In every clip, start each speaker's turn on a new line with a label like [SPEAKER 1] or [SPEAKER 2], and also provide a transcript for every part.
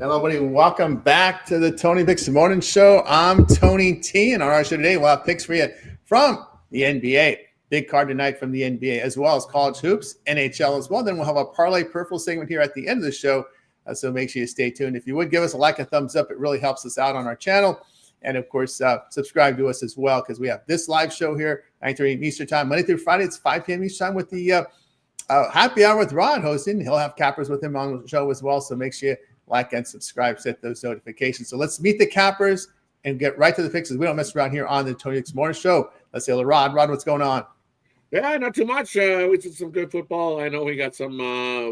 [SPEAKER 1] Hello, everybody. Welcome back to the Tony Picks Morning Show. I'm Tony T, and on our show today, we'll have picks for you from the NBA. Big card tonight from the NBA, as well as college hoops, NHL as well. Then we'll have a parlay peripheral segment here at the end of the show, so make sure you stay tuned. If you would give us a like and thumbs up, it really helps us out on our channel. And, of course, subscribe to us as well, because we have this live show here, 9:30 Eastern Time, Monday through Friday. It's 5 p.m. Eastern Time with the Happy Hour with Rod hosting. He'll have cappers with him on the show as well, so make sure you like and subscribe, set those notifications. So let's meet the cappers and get right to the picks. We don't mess around here on the Tony Picks Morning Show. Let's say hello, Rod. Rod, what's going on?
[SPEAKER 2] Yeah, not too much. We did some good football. I know we got some.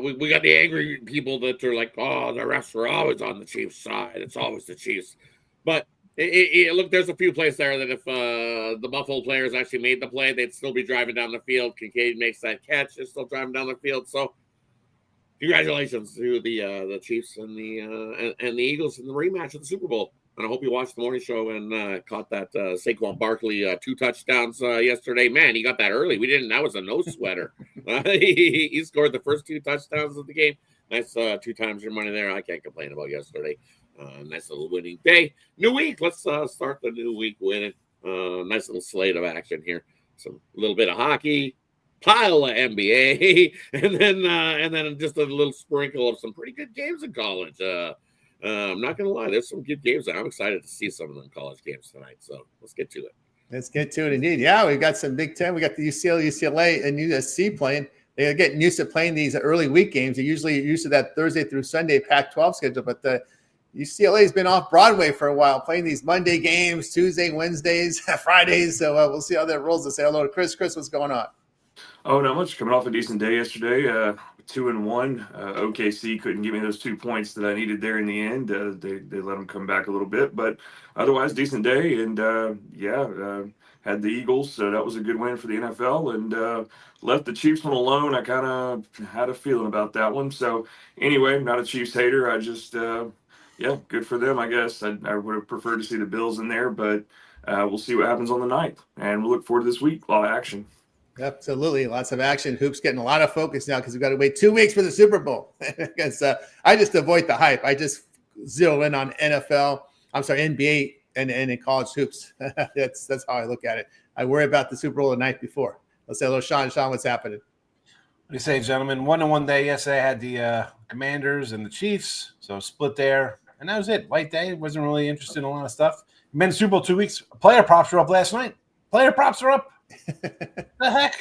[SPEAKER 2] We got the angry people that are like, "Oh, the refs are always on the Chiefs' side. It's always the Chiefs." But look, there's a few plays there that if the Buffalo players actually made the play, they'd still be driving down the field. Kincaid makes that catch; they're still driving down the field. So, congratulations to the Chiefs and the Eagles in the rematch of the Super Bowl. And I hope you watched the morning show and caught that Saquon Barkley 2 touchdowns yesterday. Man, he got that early. That was a no sweater. He scored the first 2 touchdowns of the game. Nice 2 times your money there. I can't complain about yesterday. Nice little winning day. New week. Let's start the new week winning. Nice little slate of action here. A little bit of hockey, pile of NBA, and then just a little sprinkle of some pretty good games in college. I'm not going to lie. There's some good games. I'm excited to see some of them college games tonight. So let's get to it.
[SPEAKER 1] Let's get to it indeed. Yeah, we've got some Big Ten. We got the UCLA, and USC playing. They're getting used to playing these early week games. They're usually used to that Thursday through Sunday Pac-12 schedule, but the UCLA has been off Broadway for a while, playing these Monday games, Tuesday, Wednesdays, Fridays. So we'll see how that rolls. Let's say hello to Chris. Chris, what's going on?
[SPEAKER 3] Oh, not much. Coming off a decent day yesterday, 2-1. OKC couldn't give me those 2 points that I needed there in the end. They let them come back a little bit, but otherwise decent day. And had the Eagles, so that was a good win for the NFL. And left the Chiefs one alone. I kind of had a feeling about that one. So anyway, not a Chiefs hater. I just good for them, I guess. I would have preferred to see the Bills in there, but we'll see what happens on the 9th. And we'll look forward to this week. A lot of action.
[SPEAKER 1] Absolutely. Lots of action. Hoops getting a lot of focus now because we've got to wait 2 weeks for the Super Bowl. Because I just avoid the hype. I just zero in on NBA and college hoops. That's how I look at it. I worry about the Super Bowl the night before. Let's say hello, Sean. Sean, what's happening?
[SPEAKER 4] What do you say, gentlemen? 1-1 day. Yesterday I had the Commanders and the Chiefs, so split there. And that was it. Light day. Wasn't really interested in a lot of stuff. Men's Super Bowl 2 weeks. Player props were up last night. Player props are up. The heck?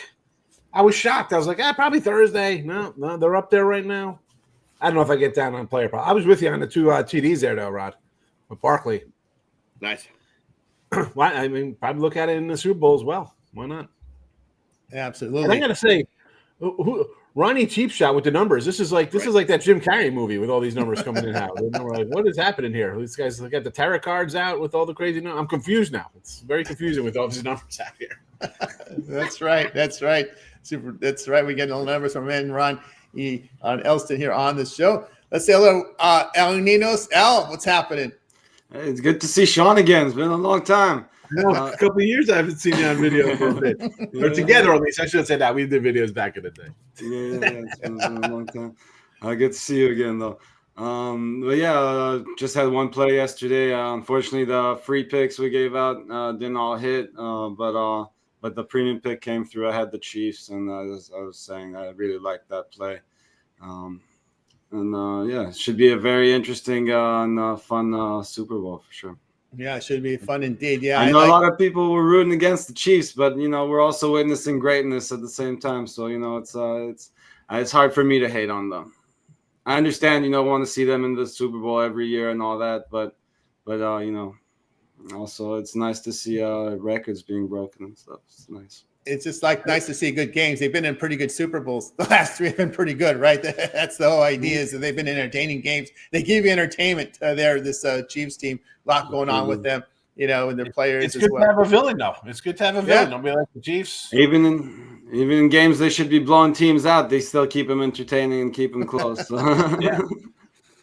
[SPEAKER 4] I was shocked. I was like, probably Thursday. No, they're up there right now. I don't know if I get down on player props. I was with you on the 2 TDs there, though, Rod, with Barkley.
[SPEAKER 2] Nice.
[SPEAKER 4] Well, I mean, probably look at it in the Super Bowl as well. Why not?
[SPEAKER 1] Absolutely.
[SPEAKER 4] And I got to say, Ronnie Cheap Shot with the numbers. This is like that Jim Carrey movie with all these numbers coming in out. We're like, what is happening here? These guys got the tarot cards out with all the crazy numbers. I'm confused now. It's very confusing with all these numbers out here.
[SPEAKER 1] That's right. That's right. That's right. We get all the numbers from Ron on Elston here on the show. Let's say hello, El Ninos. El, what's happening?
[SPEAKER 5] Hey, it's good to see Sean again. It's been a long time.
[SPEAKER 4] No, a couple of years I haven't seen you on video for a bit. We're together at least. I should say that. We did videos back in the day.
[SPEAKER 5] Yeah, it's been a long time. Good to see you again, though. Just had one play yesterday. Unfortunately, the free picks we gave out didn't all hit, but the premium pick came through. I had the Chiefs, and I was saying I really liked that play. It should be a very interesting and fun Super Bowl for sure.
[SPEAKER 1] Yeah, it should be fun indeed. Yeah,
[SPEAKER 5] I know a lot of people were rooting against the Chiefs, but we're also witnessing greatness at the same time. So it's hard for me to hate on them. I understand, want to see them in the Super Bowl every year and all that, but also it's nice to see records being broken and stuff. It's nice.
[SPEAKER 1] It's just nice to see good games. They've been in pretty good Super Bowls. The last 3 have been pretty good, right? That's the whole idea, is that they've been entertaining games. They give you entertainment there, this Chiefs team. A lot going on with them, and their players
[SPEAKER 4] it's
[SPEAKER 1] as
[SPEAKER 4] good
[SPEAKER 1] well.
[SPEAKER 4] to have a villain, though. It's good to have a villain. Don't be like the Chiefs.
[SPEAKER 5] Even in games they should be blowing teams out, they still keep them entertaining and keep them close.
[SPEAKER 4] Yeah.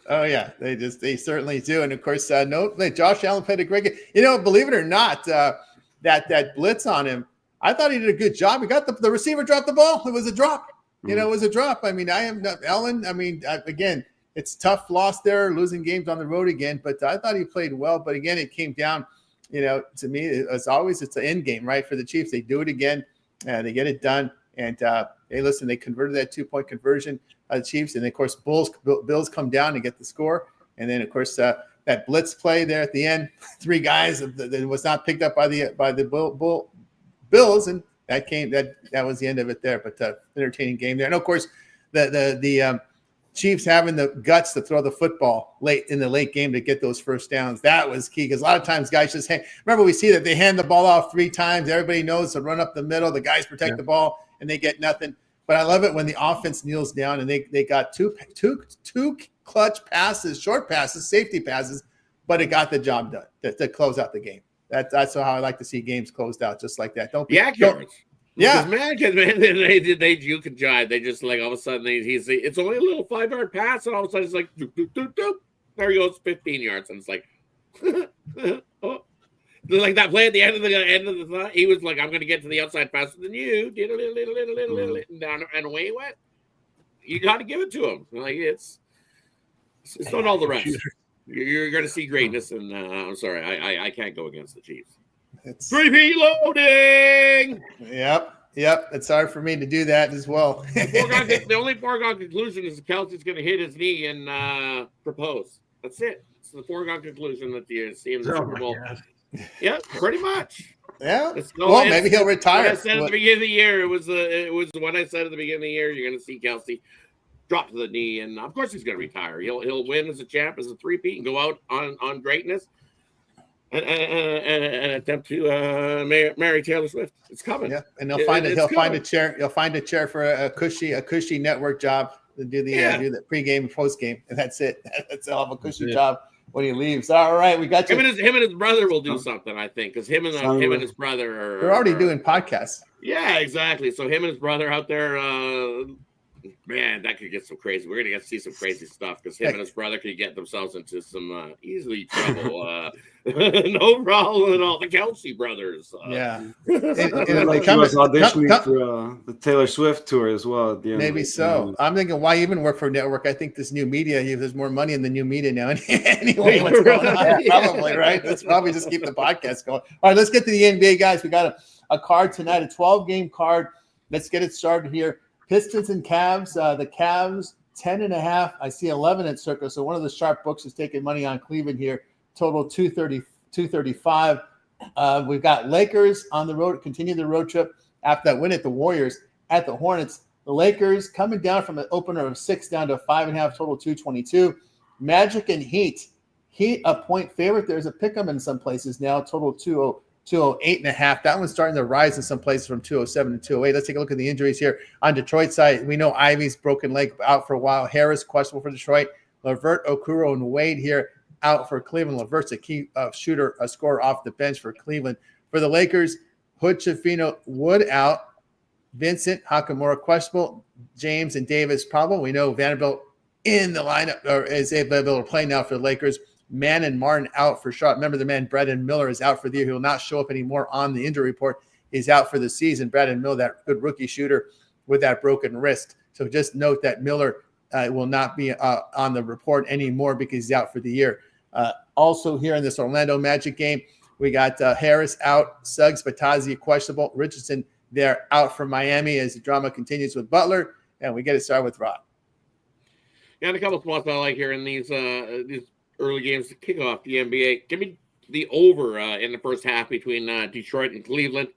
[SPEAKER 1] Oh yeah, they certainly do. And of course, Josh Allen played a great game. Believe it or not, that blitz on him, I thought he did a good job. He got the receiver dropped the ball. It was a drop. It was a drop. I mean, I am not Allen. I mean, again, it's tough loss there, losing games on the road again. But I thought he played well. But again, it came down, to me, as always, it's an end game, right, for the Chiefs. They do it again, they get it done. And hey, listen, they converted that 2-point conversion, the Chiefs, and of course, Bills come down and get the score. And then, of course, that blitz play there at the end, 3 guys that was not picked up by the Bills, and that was the end of it there. But entertaining game there, and of course, the Chiefs having the guts to throw the football late in the late game to get those first downs. That was key, because a lot of times guys just remember, we see that they hand the ball off 3 times. Everybody knows to run up the middle. The guys protect the ball, and they get nothing. But I love it when the offense kneels down and they got two clutch passes, short passes, safety passes, but it got the job done to close out the game. That's how I like to see games closed out, just like that. Don't be accurate.
[SPEAKER 2] Yeah, man, you can jive. They just like all of a sudden it's only a little 5-yard pass, and all of a sudden it's like doop, doop, doop, doop. There he goes, 15 yards, and it's like, oh. Like that play at the end of the thought, he was like, "I'm going to get to the outside faster than you." Down and away he went. You got to give it to him. Like it's not all the rest. You're going to see greatness, and I'm sorry, I can't go against the Chiefs. It's 3P loading.
[SPEAKER 1] Yep. It's hard for me to do that as well.
[SPEAKER 2] The only foregone conclusion is Kelsey's going to hit his knee and propose. That's it. It's the foregone conclusion that you see in the Super Bowl. God. Yeah, pretty much.
[SPEAKER 1] Yeah. Maybe he'll retire.
[SPEAKER 2] What I said at the beginning of the year, it was what I said at the beginning of the year. You're going to see Kelsey drop to the knee, and of course he's going to retire. He'll win as a champ, as a 3P, and go out on greatness, and attempt to marry Taylor Swift. It's coming. Yeah, and he'll find a chair. He'll find a chair for a cushy network job to do the pregame and postgame, and that's it. He'll have a cushy job when he leaves. All right, we got you. Him and his brother will do something, I think, because him and his brother
[SPEAKER 1] they're already doing podcasts.
[SPEAKER 2] Yeah, exactly. So him and his brother out there, man, that could get some crazy. We're gonna get to see some crazy stuff, because him and his brother could get themselves into some easily trouble. No problem at all. The Kelsey brothers.
[SPEAKER 5] Like he was auditioning for the Taylor Swift tour as well. At the end
[SPEAKER 1] maybe so. I'm thinking, why even work for a network? I think this new media, there's more money in the new media now. Anyway, what's going on? Probably, right? Let's probably just keep the podcast going. All right, let's get to the NBA, guys. We got a card tonight, a 12-game card. Let's get it started here. Pistons and Cavs. The Cavs 10.5. I see 11 at Circa. So one of the sharp books is taking money on Cleveland here. Total 235. We've got Lakers on the road, continue the road trip after that win at the Warriors, at the Hornets. The Lakers coming down from an opener of 6 down to 5.5, total 222. Magic and Heat. Heat a point favorite. There's a pick 'em in some places now, total 208.5. That one's starting to rise in some places from 207 to 208. Let's take a look at the injuries here. On Detroit side, we know Ivy's broken leg out for a while. Harris questionable for Detroit. LeVert, Okoro, and Wade here out for Cleveland. LeVert's a key shooter, a scorer off the bench for Cleveland. For the Lakers, Hood, Shafino, Wood out. Vincent, Hakamura questionable. James and Davis probable. We know Vanderbilt in the lineup, or is able to play now for the Lakers. Mann and Martin out for Charlotte. Remember, the man Brandon Miller is out for the year. He will not show up anymore on the injury report. He's out for the season. Brandon Miller, that good rookie shooter with that broken wrist. So just note that Miller will not be on the report anymore because he's out for the year. Also here in this Orlando Magic game, we got Harris out, Suggs, Batazzi questionable, Richardson there out for Miami as the drama continues with Butler, and we get it started with Rob.
[SPEAKER 2] Yeah, and a couple spots I like here in these early games to kick off the NBA. Give me the over in the first half between Detroit and Cleveland.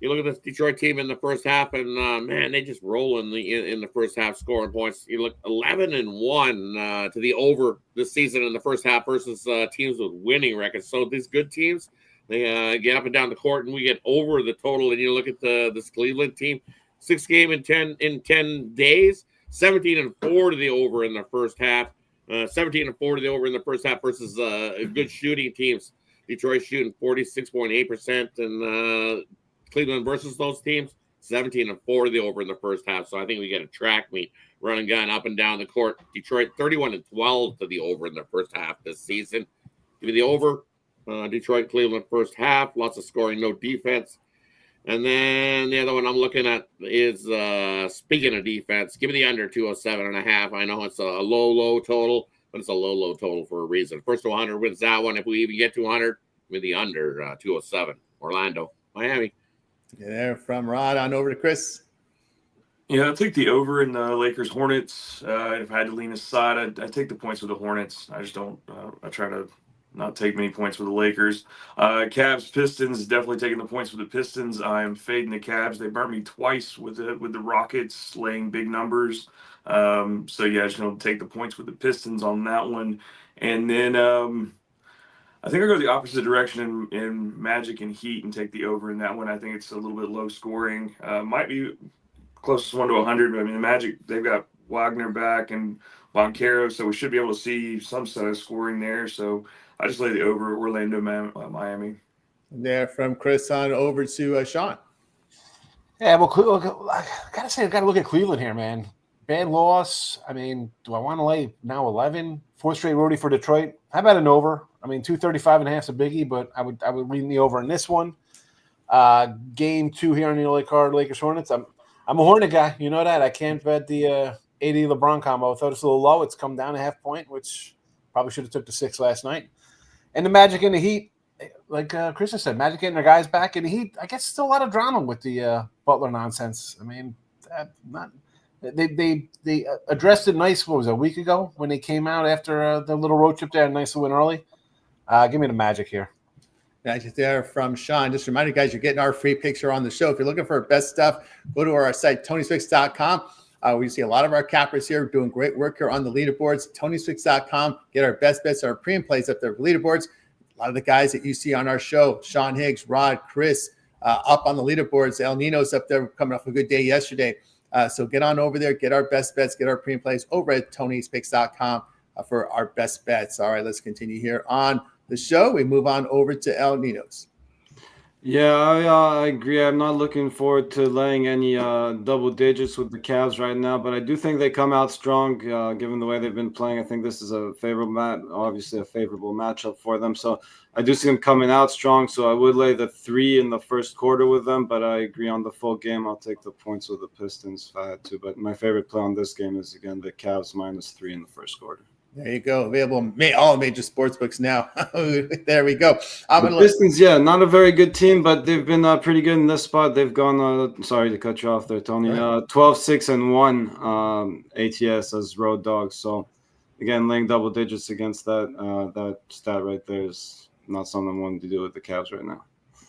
[SPEAKER 2] You look at this Detroit team in the first half, and man, they just roll in the first half scoring points. You look 11-1 to the over this season in the first half versus teams with winning records. So these good teams, they get up and down the court, and we get over the total. And you look at this Cleveland team, 6 game in 10 days, 17-4 to the over in the first half, 17-4 to the over in the first half versus good shooting teams. Detroit shooting 46.8%, and Cleveland versus those teams, 17-4 to the over in the first half. So I think we get a track meet, run and gun up and down the court. Detroit 31-12 to the over in the first half this season. Give me the over. Detroit, Cleveland first half. Lots of scoring, no defense. And then the other one I'm looking at is, speaking of defense, give me the under 207.5. I know it's a low total, but it's a low total for a reason. First to 100 wins that one. If we even get to 100, with the under 207. Orlando, Miami.
[SPEAKER 1] There from Rod on over to Chris.
[SPEAKER 3] Yeah, I'll take the over in the Lakers Hornets. If I had to lean aside, I'd take the points with the Hornets. I just don't. I try to not take many points with the Lakers. Cavs Pistons, definitely taking the points with the Pistons. I'm fading the Cavs. They burnt me twice with the Rockets laying big numbers. So yeah, just gonna take the points with the Pistons on that one. And then I think I'll go the opposite direction in Magic and Heat and take the over in that one. I think it's a little bit low scoring. Might be closest one to 100. But I mean, the Magic, they've got Wagner back and Boncaro, so we should be able to see some set of scoring there. So I just lay the over Orlando, Miami.
[SPEAKER 1] There from Chris on over to Sean.
[SPEAKER 4] Yeah, well, I gotta say, I gotta look at Cleveland here, man. Bad loss. I mean, do I want to lay now 11? Fourth straight roadie for Detroit. How about an over? I mean, 235.5 is a biggie, but I would lean the over in this one. Game 2 here on the LA card, Lakers Hornets. I'm a Hornet guy. You know that. I can't bet the AD LeBron combo. I thought it's a little low. It's come down a half point, which probably should have took the 6 last night. And the Magic and the Heat, like Chris said, Magic getting their guys back. And the Heat, I guess, still a lot of drama with the Butler nonsense. I mean, they addressed it nice. What was it, a week ago when they came out after the little road trip there, a nice win early. Give me the Magic here.
[SPEAKER 1] Magic there from Sean. Just remind you guys, you're getting our free picks here on the show. If you're looking for our best stuff, go to our site, TonySpicks.com. We see a lot of our cappers here doing great work here on the leaderboards. TonySpicks.com. Get our best bets, our pre and plays up there for leaderboards. A lot of the guys that you see on our show, Sean Higgs, Rod, Chris, up on the leaderboards. El Nino's up there coming off a good day yesterday. So get on over there, get our best bets, get our pre and plays over at TonySpicks.com for our best bets. All right, let's continue here on the show. We move on over to El Nino's.
[SPEAKER 5] Yeah, I agree. I'm not looking forward to laying any double digits with the Cavs right now, but I do think they come out strong given the way they've been playing. I think this is a favorable matchup for them. So I do see them coming out strong. So I would lay the 3 in the first quarter with them, but I agree on the full game. I'll take the points with the Pistons if I had to. But my favorite play on this game is, again, the Cavs -3 in the first quarter.
[SPEAKER 1] There you go. Available all major sports books now. There we go.
[SPEAKER 5] The Pistons, not a very good team, but they've been pretty good in this spot. They've gone, sorry to cut you off there, Tony, 12-6-1 ATS as road dogs. So, again, laying double digits against that stat right there is not something I'm wanting to do with the Cavs right now.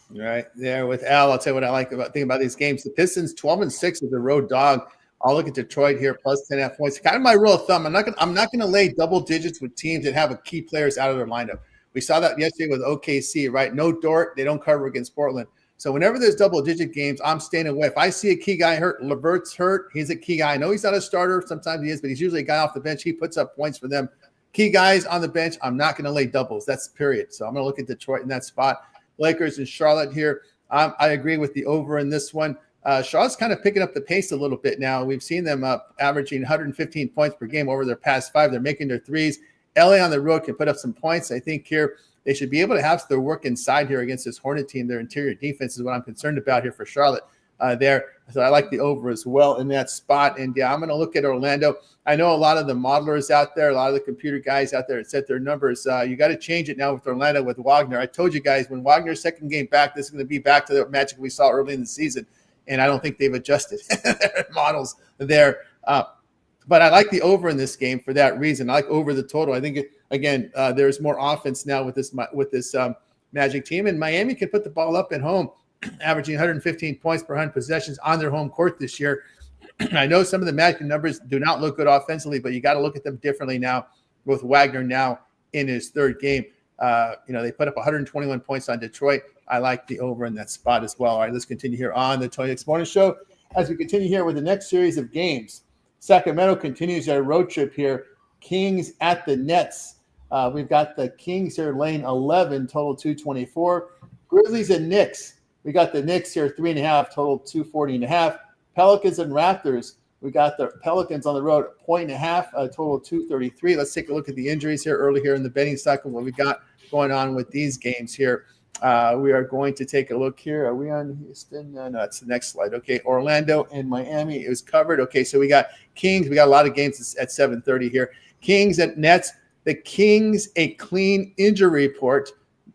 [SPEAKER 1] Right there with Al. I'll tell you what I like thinking about these games. The Pistons 12-6 as a road dog. I'll look at Detroit here, plus 10.5 points. Kind of my rule of thumb. I'm not gonna lay double digits with teams that have key players out of their lineup. We saw that yesterday with OKC, right? No Dort, they don't cover against Portland. So whenever there's double digit games, I'm staying away. If I see a key guy hurt, Levert's hurt, he's a key guy. I know he's not a starter, sometimes he is, but he's usually a guy off the bench. He puts up points for them. Key guys on the bench, I'm not gonna lay doubles. That's period. So I'm gonna look at Detroit in that spot. Lakers and Charlotte here. I agree with the over in this one. Charlotte's kind of picking up the pace a little bit now. We've seen them averaging 115 points per game over their past 5. They're making their threes. LA on the road can put up some points. I think here they should be able to have their work inside here against this Hornet team. Their interior defense is what I'm concerned about here for Charlotte there. So I like the over as well in that spot. And, I'm going to look at Orlando. I know a lot of the modelers out there, a lot of the computer guys out there that set their numbers. You got to change it now with Orlando with Wagner. I told you guys when Wagner's second game back, this is going to be back to the magic we saw early in the season. And I don't think they've adjusted their models there. But I like the over in this game for that reason. I like over the total. I think, again, there's more offense now with this Magic team. And Miami can put the ball up at home, averaging 115 points per 100 possessions on their home court this year. I know some of the Magic numbers do not look good offensively, but you got to look at them differently now with Wagner now in his third game. They put up 121 points on Detroit. I like the over in that spot as well. All right, let's continue here on the Tony X Morning Show as we continue here with the next series of games. Sacramento continues their road trip here. Kings at the Nets. We've got the Kings here laying 11, total 224. Grizzlies and Knicks. We got the Knicks here 3.5, total 240.5. Pelicans and Raptors. We got the Pelicans on the road 1.5, total 233. Let's take a look at the injuries here early here in the betting cycle. What we got going on with these games here. We are going to take a look here. Are we on Houston? No, that's the next slide. Okay, Orlando and Miami is covered. Okay, so we got Kings. We got a lot of games at 7:30 here. Kings at Nets. The Kings, a clean injury report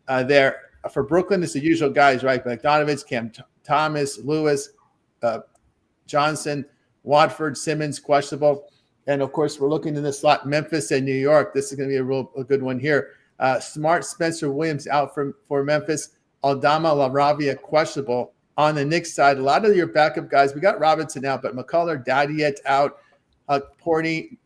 [SPEAKER 1] there. For Brooklyn, it's the usual guys, right? Bogdanovich, Cam Thomas, Lewis, Johnson, Watford, Simmons, questionable. And, of course, we're looking in the slot, Memphis and New York. This is going to be a good one here. Smart, Spencer Williams out for Memphis. Aldama Laravia questionable. On the Knicks side, a lot of your backup guys, we got Robinson out, but McCullough, Dadiet out. Portney,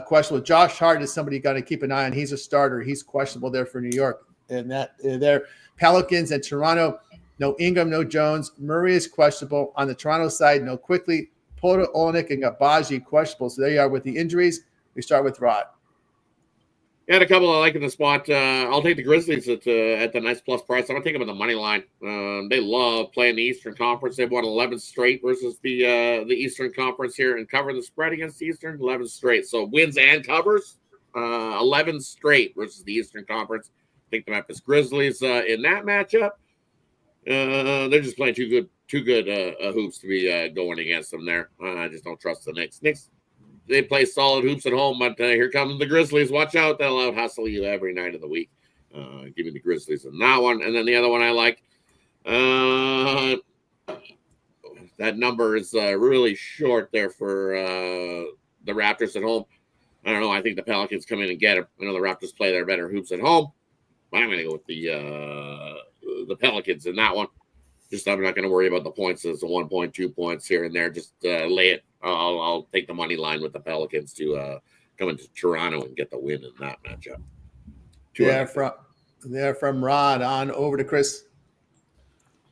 [SPEAKER 1] questionable. Josh Hart is somebody you got to keep an eye on. He's a starter. He's questionable there for New York. And that there, Pelicans and Toronto, no Ingram, no Jones. Murray is questionable. On the Toronto side, no Quickly. Poto, Olenek, and Gabaji questionable. So there you are with the injuries. We start with Rod.
[SPEAKER 2] Yeah, a couple I like in the spot. I'll take the Grizzlies at the nice plus price. I'm going to take them in the money line. They love playing the Eastern Conference. They've won 11 straight versus the Eastern Conference here and cover the spread against the Eastern, 11 straight. So wins and covers, 11 straight versus the Eastern Conference. I think the Memphis Grizzlies in that matchup. They're just playing too good hoops to be going against them there. I just don't trust the Knicks. Knicks, they play solid hoops at home, but here come the Grizzlies. Watch out. They'll out-hustle you every night of the week. Give me the Grizzlies in that one. And then the other one I like, that number is really short there for the Raptors at home. I don't know. I think the Pelicans come in and get them. I know the Raptors play their better hoops at home. But I'm going to go with the Pelicans in that one. Just I'm not going to worry about the points. It's a 1.2 points here and there. Just lay it. I'll take the money line with the Pelicans to come into Toronto and get the win in that matchup.
[SPEAKER 1] From Rod on over to Chris.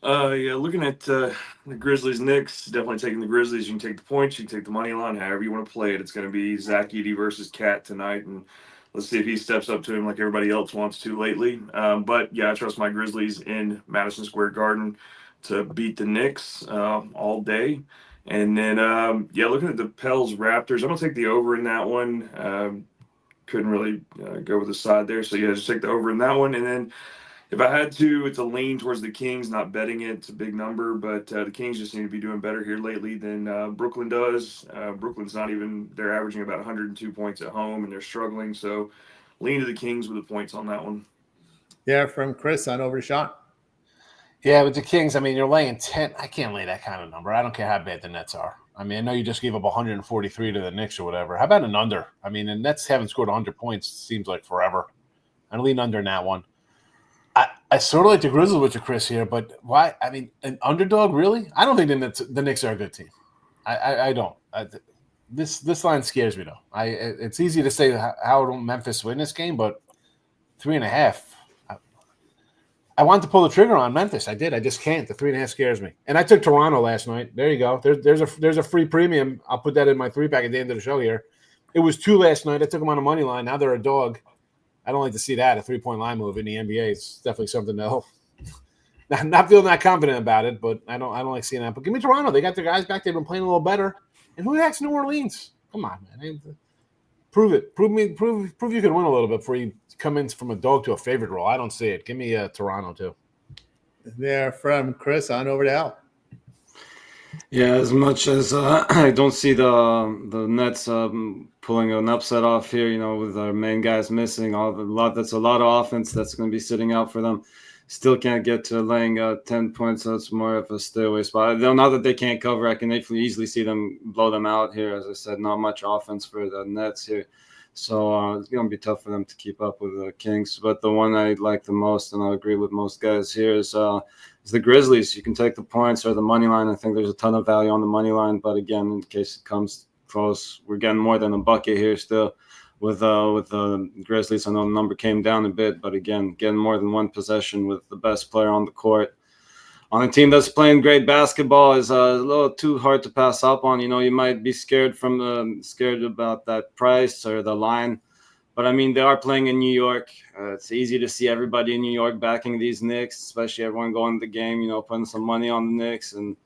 [SPEAKER 3] Yeah, looking at the Grizzlies Knicks, definitely taking the Grizzlies. You can take the points, you can take the money line, however you want to play it. It's going to be Zach Edey versus Cat tonight, and let's see if he steps up to him like everybody else wants to lately. But yeah, I trust my Grizzlies in Madison Square Garden to beat the Knicks all day. And then, yeah, looking at the Pels Raptors, I'm going to take the over in that one. Couldn't really go with the side there. So, yeah, just take the over in that one. And then if I had to, it's a lean towards the Kings, not betting it. It's a big number, but the Kings just seem to be doing better here lately than Brooklyn does. Brooklyn's not even – they're averaging about 102 points at home, and they're struggling. So, lean to the Kings with the points on that one.
[SPEAKER 1] Yeah, from Chris on over to Sean.
[SPEAKER 4] Yeah, with the Kings, I mean, you're laying 10. I can't lay that kind of number. I don't care how bad the Nets are. I mean, I know you just gave up 143 to the Knicks or whatever. How about an under? I mean, the Nets haven't scored 100 points, seems like forever. I lean under in that one. I sort of like the Grizzlies with you, Chris, here, but why? I mean, an underdog, really? I don't think the Knicks are a good team. I don't. This line scares me, though. It's easy to say how will Memphis win this game, but 3.5. I wanted to pull the trigger on Memphis. I did. I just can't. The 3.5 scares me. And I took Toronto last night. There you go. There's a free premium. I'll put that in my 3-pack at the end of the show here. It was 2 last night. I took them on a money line. Now they're a dog. I don't like to see that, a 3-point line move in the NBA. It's definitely something to help. Not feeling that confident about it, but I don't like seeing that. But give me Toronto. They got their guys back. They've been playing a little better. And who the heck's New Orleans? Come on, man. Prove it. Prove you can win a little bit before you come in from a dog to a favorite role. I don't see it. Give me Toronto too.
[SPEAKER 1] There from Chris on over to Al.
[SPEAKER 5] Yeah, as much as I don't see the Nets pulling an upset off here, you know, with our main guys missing, that's a lot of offense that's going to be sitting out for them. Still can't get to laying 10 points, so it's more of a stay away spot. Now that they can't cover, I can easily see them blow them out here. As I said, not much offense for the Nets here. So it's going to be tough for them to keep up with the Kings. But the one I like the most, and I agree with most guys here, is the Grizzlies. You can take the points or the money line. I think there's a ton of value on the money line. But again, in case it comes close, we're getting more than a bucket here still with the Grizzlies. I know the number came down a bit, but again, getting more than one possession with the best player on the court on a team that's playing great basketball is a little too hard to pass up on. You know, you might be scared about that price or the line, but I mean, they are playing in New York. It's easy to see everybody in New York backing these Knicks, especially everyone going to the game, you know, putting some money on the Knicks. And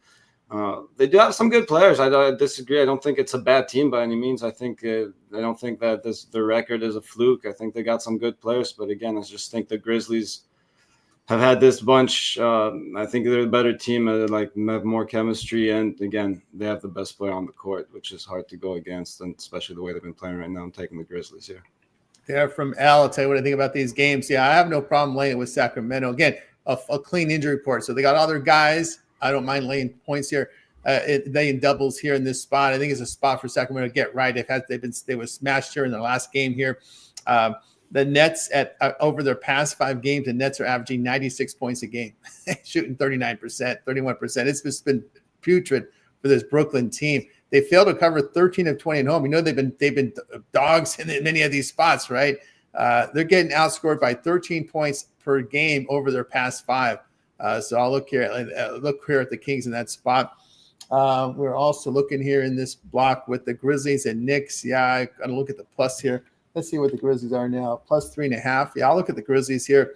[SPEAKER 5] they do have some good players. I disagree. I don't think it's a bad team by any means. I don't think that the record is a fluke. I think they got some good players, but again, I just think the Grizzlies have had this bunch. I think they're a better team, like have more chemistry, and again, they have the best player on the court, which is hard to go against, and especially the way they've been playing right now. I'm taking the Grizzlies here.
[SPEAKER 1] Yeah, from Al, I'll tell you what I think about these games. Yeah, I have no problem laying it with Sacramento. Again, a clean injury report. So they got other guys. I don't mind laying points here. Laying doubles here in this spot. I think it's a spot for Sacramento to get right. They were smashed here in their last game here. The Nets over their past 5 games, the Nets are averaging 96 points a game, shooting 39%, 31%. It's just been putrid for this Brooklyn team. They failed to cover 13 of 20 at home. You know they've been dogs in many of these spots, right? They're getting outscored by 13 points per game over their past 5. So I'll look here at the Kings in that spot. We're also looking here in this block with the Grizzlies and Knicks. Yeah, I got to look at the plus here. Let's see what the Grizzlies are now. Plus 3.5. Yeah, I'll look at the Grizzlies here.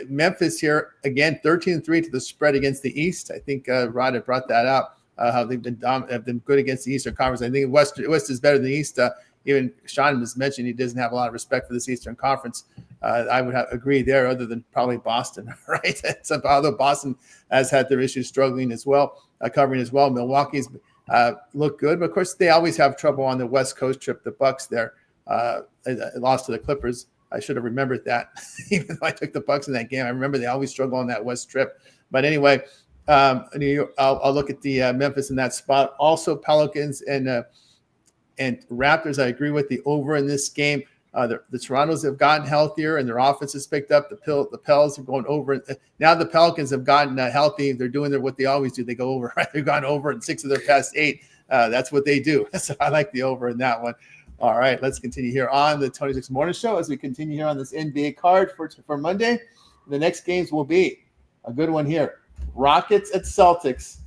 [SPEAKER 1] Memphis here, again, 13-3 to the spread against the East. I think Rod had brought that up, how they've been good against the Eastern Conference. I think West is better than the East. Even Sean has mentioned he doesn't have a lot of respect for this Eastern Conference. I would agree there, other than probably Boston, right? Although Boston has had their issues struggling as well, covering as well. Milwaukee's look good, but of course they always have trouble on the West Coast trip. The Bucks there lost to the Clippers. I should have remembered that. Even though I took the Bucks in that game, I remember they always struggle on that West trip. But anyway, I'll look at the Memphis in that spot. Also, Pelicans and Raptors. I agree with the over in this game. The Torontos have gotten healthier and their offense has picked up. The Pels are going over. Now the Pelicans have gotten healthy. They're doing what they always do. They go over. Right? They've gone over in 6 of their past 8. That's what they do. So I like the over in that one. All right, let's continue here on the Tony Six Morning Show as we continue here on this NBA card for Monday. The next games will be a good one here. Rockets at Celtics.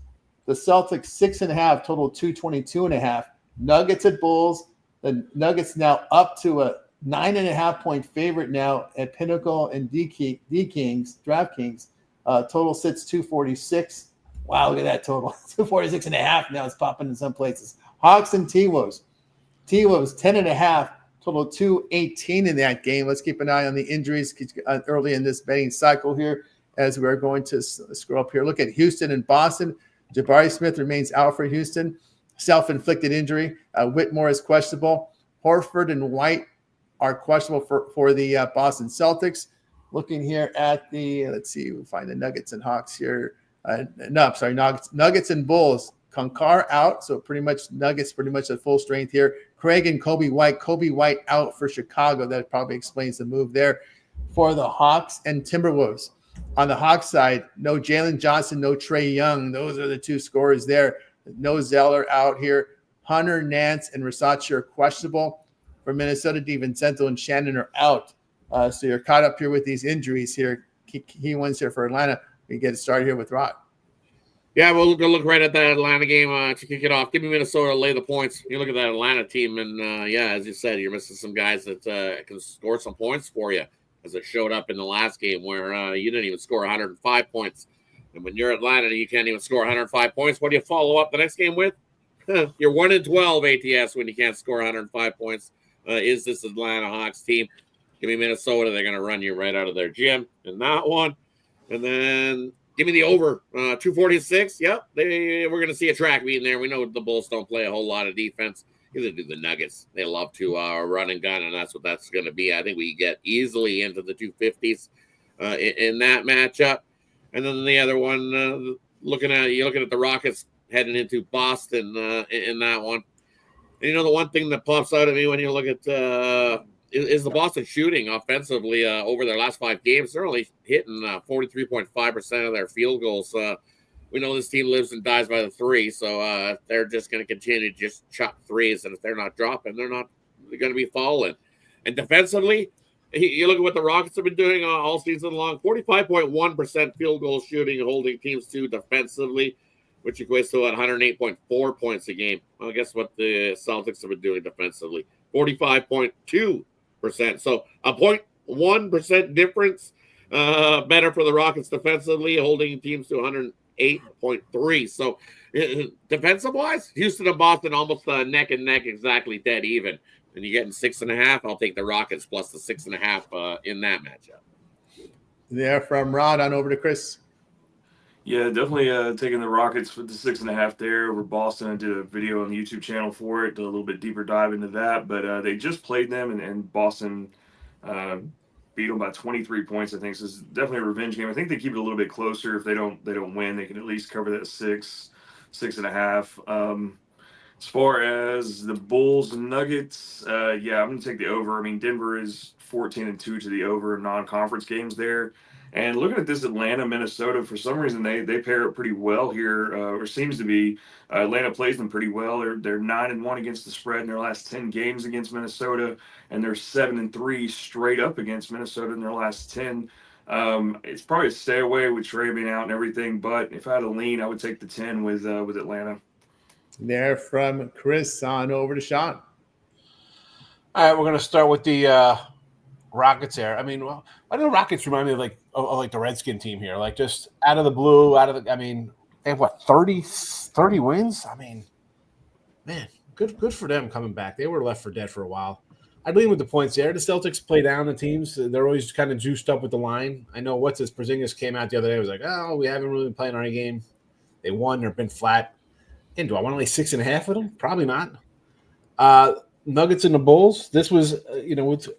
[SPEAKER 1] The Celtics 6.5, total 222.5. Nuggets at Bulls. The Nuggets now up to a 9.5-point favorite now at Pinnacle and DraftKings. Total sits 246. Wow, look at that total. 246.5 now it's popping in some places. Hawks and T-Wolves. T-Wolves 10.5, total 218 in that game. Let's keep an eye on the injuries early in this betting cycle here as we're going to scroll up here. Look at Houston and Boston. Jabari Smith remains out for Houston. Self-inflicted injury. Whitmore is questionable. Horford and White are questionable for the Boston Celtics. Looking here at let's see, we'll find the Nuggets and Hawks here. Nuggets and Bulls. Concard out, so Nuggets pretty much at full strength here. Craig and Kobe White. Kobe White out for Chicago. That probably explains the move there. For the Hawks and Timberwolves. On the Hawks side, no Jalen Johnson, no Trae Young. Those are the 2 scorers there. No Zeller out here. Hunter, Nance, and Versace are questionable. For Minnesota, DiVincenzo and Shannon are out. So you're caught up here with these injuries here. Key ones here for Atlanta. We get started here with Rod.
[SPEAKER 2] Yeah, we'll look right at that Atlanta game to kick it off. Give me Minnesota, lay the points. You look at that Atlanta team, and as you said, you're missing some guys that can score some points for you, as it showed up in the last game where you didn't even score 105 points. And when you're Atlanta, you can't even score 105 points. What do you follow up the next game with? You're 1-12 ATS when you can't score 105 points. Is this Atlanta Hawks team? Give me Minnesota. They're going to run you right out of their gym in that one. And then give me the over, 246. Yep, we're going to see a track meet in there. We know the Bulls don't play a whole lot of defense. Either do the Nuggets. They love to run and gun, and that's what that's going to be. I think we get easily into the 250s in that matchup. And then the other one, looking at the Rockets heading into Boston in that one. And the one thing that pops out at me when you look at is the Boston shooting offensively over their last 5 games. They're only hitting 43.5% of their field goals. We know this team lives and dies by the 3, so they're just going to continue to just chuck threes. And if they're not dropping, they're not going to be falling. And defensively, you look at what the Rockets have been doing all season long, 45.1% field goal shooting, holding teams to defensively, which equates to 108.4 points a game. Well, guess what the Celtics have been doing defensively? 45.2%. So a 0.1% difference better for the Rockets defensively, holding teams to 108.3. So defensive-wise, Houston and Boston almost neck and neck, exactly dead even. And you're getting 6.5. I'll take the Rockets plus the 6.5 in that matchup.
[SPEAKER 1] There from Rod on over to Chris.
[SPEAKER 3] Yeah, definitely taking the Rockets with the 6.5 there over Boston. I did a video on the YouTube channel for it, did a little bit deeper dive into that. But they just played them, and Boston beat them by 23 points, I think. So it's definitely a revenge game. I think they keep it a little bit closer. If they don't win, they can at least cover that 6.5. As far as the Bulls and Nuggets, yeah, I'm going to take the over. I mean, Denver is 14-2 to the over in non-conference games there. And looking at this Atlanta, Minnesota, for some reason they pair up pretty well here, or seems to be. Atlanta plays them pretty well. They're 9-1 against the spread in their last 10 games against Minnesota, and they're 7-3 straight up against Minnesota in their last 10. It's probably a stay away with Trey being out and everything, but if I had a lean, I would take the 10 with Atlanta.
[SPEAKER 1] There from Chris on over to Sean.
[SPEAKER 4] All right, we're going to start with the Rockets here. I mean, well, why do the Rockets remind me of like the Redskin team here? Like just out of the blue, I mean, they have what, 30 wins? I mean, man, good for them coming back. They were left for dead for a while. I'd lean with the points there. The Celtics play down the teams. They're always kind of juiced up with the line. I know Porzingis came out the other day. Was like, oh, we haven't really been playing our game. They won. They've been flat. And do I want to lay 6.5 with them? Probably not. Nuggets and the Bulls. This was, with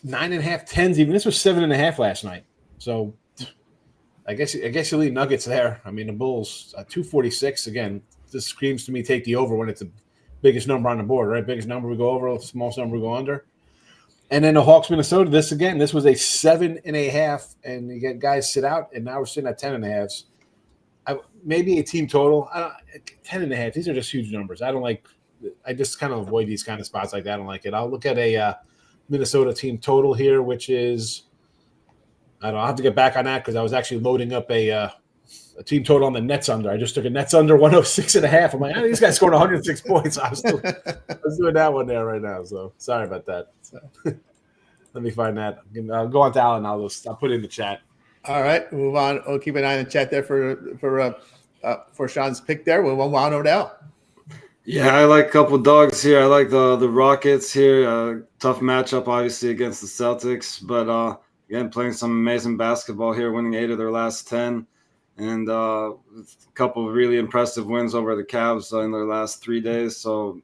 [SPEAKER 4] 9.5, 10s even. This was 7.5 last night. So I guess you leave Nuggets there. I mean, the Bulls 246 again. This screams to me take the over when it's the biggest number on the board, right? Biggest number we go over, the smallest number we go under. And then the Hawks, Minnesota. This was a 7.5, and you get guys sit out, and now we're sitting at 10.5s. Maybe a team total. 10.5. These are just huge numbers. I just kind of avoid these kind of spots like that. I don't like it. I'll look at a Minnesota team total here, which is, I'll have to get back on that because I was actually loading up a team total on the Nets under. I just took a Nets under 106.5. I'm like, these guys scored 106 points. I was doing that one there right now. So sorry about that. Let me find that. I'll go on to Alan. I'll put it in the chat.
[SPEAKER 1] All right, move on. We'll keep an eye on the chat there for Sean's pick there. We'll move on over to Al.
[SPEAKER 5] Yeah, I like a couple dogs here. I like the Rockets here. Tough matchup, obviously, against the Celtics. But, again, playing some amazing basketball here, winning 8 of their last 10. And a couple of really impressive wins over the Cavs in their last 3 days. So,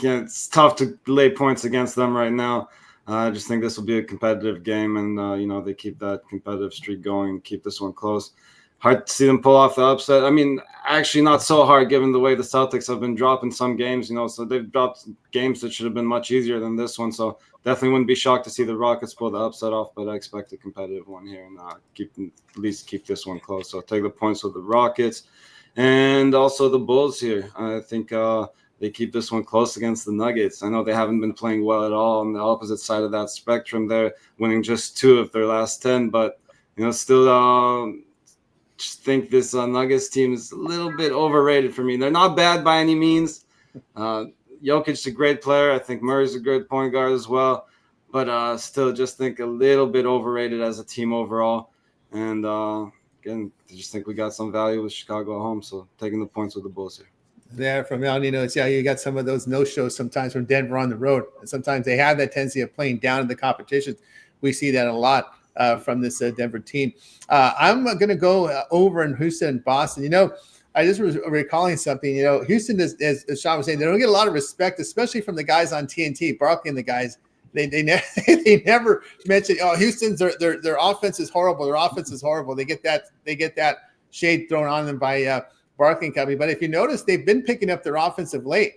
[SPEAKER 5] it's tough to lay points against them right now. I just think this will be a competitive game, and, they keep that competitive streak going and keep this one close. Hard to see them pull off the upset. I mean, actually not so hard given the way the Celtics have been dropping some games, so they've dropped games that should have been much easier than this one. So definitely wouldn't be shocked to see the Rockets pull the upset off, but I expect a competitive one here and at least keep this one close. So I'll take the points with the Rockets and also the Bulls here. I think they keep this one close against the Nuggets. I know they haven't been playing well at all on the opposite side of that spectrum. They're winning just 2 of their last 10, but, still just think this Nuggets team is a little bit overrated for me. They're not bad by any means. Jokic's a great player. I think Murray's a good point guard as well, but still just think a little bit overrated as a team overall. And again, I just think we got some value with Chicago at home, so taking the points with the Bulls here.
[SPEAKER 1] There from El Nino, you got some of those no-shows sometimes from Denver on the road. And sometimes they have that tendency of playing down in the competition. We see that a lot from this Denver team. I'm going to go over in Houston and Boston. I just was recalling something. Houston, as Sean was saying, they don't get a lot of respect, especially from the guys on TNT, Barkley and the guys. They never mention, Houston's their offense is horrible. Their offense is horrible. They get that shade thrown on them by Barkley and company. But if you notice, they've been picking up their offensive late,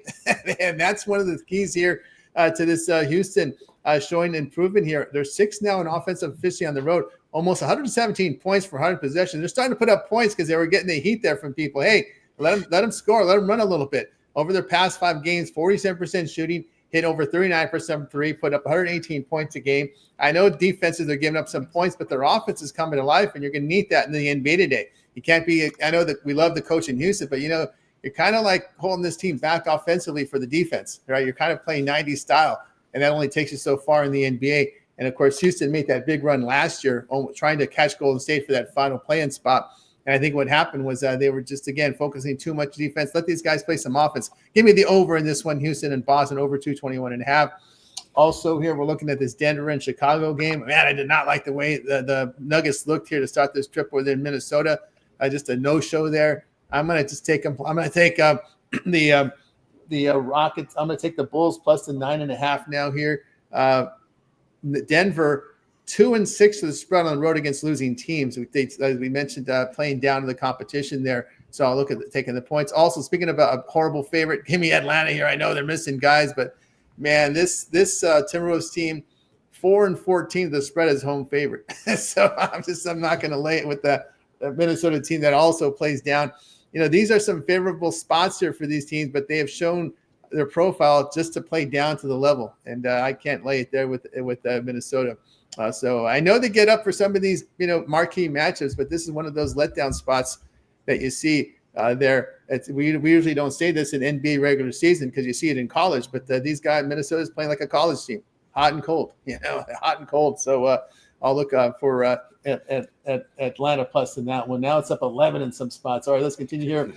[SPEAKER 1] and that's one of the keys here to this Houston showing improvement here. They're 6 now in offensive efficiency on the road, almost 117 points for 100 possessions. They're starting to put up points because they were getting the heat there from people. Hey, let them score, let them run a little bit. Over their past 5 games, 47% shooting, hit over 39% from 3, put up 118 points a game. I know defenses are giving up some points, but their offense is coming to life, and you're going to need that in the NBA today. You can't be – I know that we love the coach in Houston, but, you're kind of like holding this team back offensively for the defense, right? You're kind of playing 90s style, and that only takes you so far in the NBA. And, of course, Houston made that big run last year trying to catch Golden State for that final play-in spot. And I think what happened was they were just, again, focusing too much defense. Let these guys play some offense. Give me the over in this one, Houston and Boston, over 221.5. Also here, we're looking at this Denver and Chicago game. Man, I did not like the way the Nuggets looked here to start this trip within Minnesota. Just a no-show there. I'm going to just take them. I'm going to take the Rockets. I'm going to take the Bulls plus the 9.5 now here. Denver 2-6 to the spread on the road against losing teams. As we mentioned, playing down to the competition there. So I'll look at taking the points. Also, speaking of a horrible favorite, give me Atlanta here. I know they're missing guys, but man, this Timberwolves team 4-14 the spread is home favorite. So I'm not going to lay it with the Minnesota team that also plays down. These are some favorable spots here for these teams, but they have shown their profile just to play down to the level, and I can't lay it there with Minnesota. So I know they get up for some of these marquee matchups, but this is one of those letdown spots that you see there. We usually don't say this in NBA regular season because you see it in college, but these guys, Minnesota's playing like a college team, hot and cold, hot and cold. So I'll look for at Atlanta plus in that one. Now it's up 11 in some spots. All right, let's continue here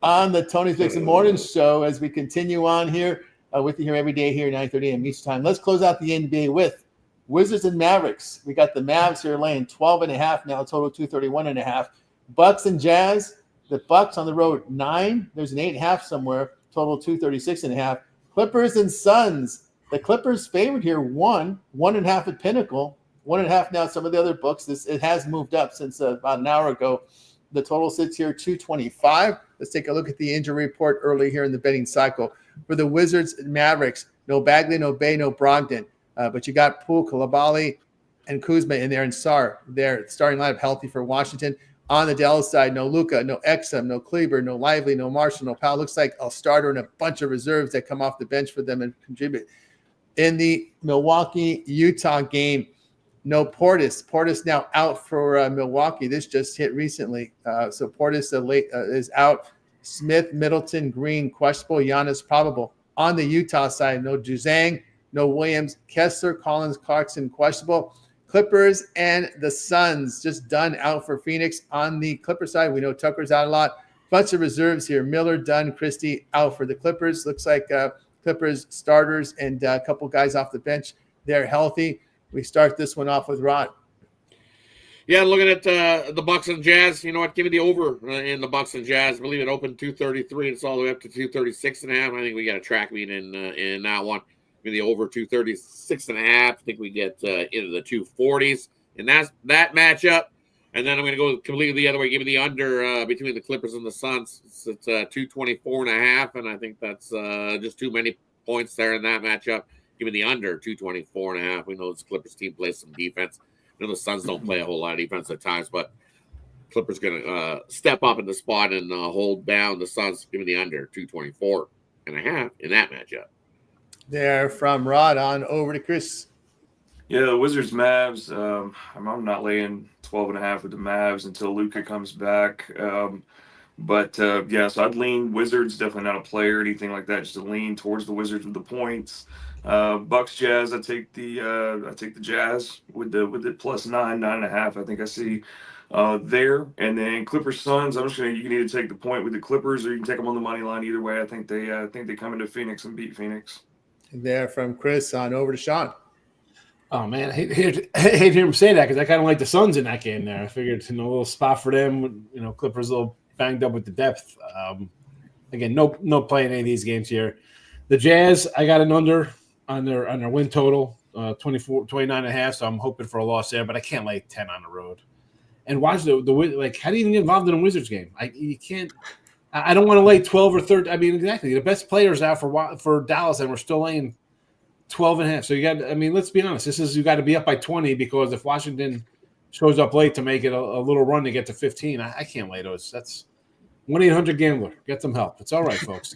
[SPEAKER 1] on the Tony Picks and Morning Show as we continue on here with you here every day here 9:30 a.m. Eastern time. Let's close out the NBA with Wizards and Mavericks. We got the Mavs here laying 12.5 now, total 231.5. Bucks and Jazz. The Bucks on the road 9. There's an 8.5 somewhere, total 236.5. Clippers and Suns. The Clippers favored here 1.5 at Pinnacle. 1.5 now. Some of the other books. It has moved up since about an hour ago. The total sits here 225. Let's take a look at the injury report early here in the betting cycle for the Wizards and Mavericks. No Bagley, no Bay, no Brogdon, but you got Poole, Coulibaly, and Kuzma in there, and Sarr there. Starting lineup healthy for Washington. On the Dallas side, no Luka, no Exum, no Kleber, no Lively, no Marshall, no Powell. Looks like a starter and a bunch of reserves that come off the bench for them and contribute. In the Milwaukee-Utah game, no Portis. Portis now out for Milwaukee. This just hit recently. So Portis is out. Smith, Middleton, Green, questionable. Giannis, probable. On the Utah side, no Juzang, no Williams, Kessler, Collins, Clarkson, questionable. Clippers and the Suns just done out for Phoenix. On the Clippers side, we know Tucker's out a lot. Bunch of reserves here. Miller, Dunn, Christie out for the Clippers. Looks like Clippers starters and a couple guys off the bench. They're healthy. We start this one off with Rod.
[SPEAKER 2] Yeah, looking at the Bucks and Jazz, you know what? Give me the over in the Bucks and Jazz. I believe it opened 233. It's all the way up to 236.5. I think we got a track meet in that one. Give me the over 236.5. I think we get into the 240s in that matchup. And then I'm going to go completely the other way. Give me the under between the Clippers and the Suns. It's 224.5, and I think that's just too many points there in that matchup. Give me the under 224.5. We know this Clippers team plays some defense. I know the Suns don't play a whole lot of defense at times, but Clippers going to step up in the spot and hold down the Suns. Give me the under 224.5 in that matchup.
[SPEAKER 1] There from Rod on over to Chris.
[SPEAKER 3] Yeah, the Wizards Mavs. I'm not laying 12.5 with the Mavs until Luka comes back. So I'd lean Wizards. Definitely not a player or anything like that. Just a lean towards the Wizards with the points. Bucks Jazz. I take the Jazz with the plus 9.5. I think I see there. And then Clippers Suns. You can either take the point with the Clippers or you can take them on the money line. Either way, I think they come into Phoenix and beat Phoenix.
[SPEAKER 1] There from Chris on over to Sean.
[SPEAKER 4] Oh, man, I hate to hear him say that because I kind of like the Suns in that game there. I figured a little spot for them. Clippers a little banged up with the depth. Again, no play in any of these games here. The Jazz, I got an under on their win total, 29.5, so I'm hoping for a loss there, but I can't lay 10 on the road. And watch how do you even get involved in a Wizards game? You can't. I don't want to lay 12 or 13. I mean, exactly. The best players out for Dallas, and we're still laying 12.5. So you got. I mean, let's be honest. You got to be up by 20 because if Washington shows up late to make it a little run to get to 15, I can't lay those. That's 1-800-GAMBLER. Get some help. It's all right, folks.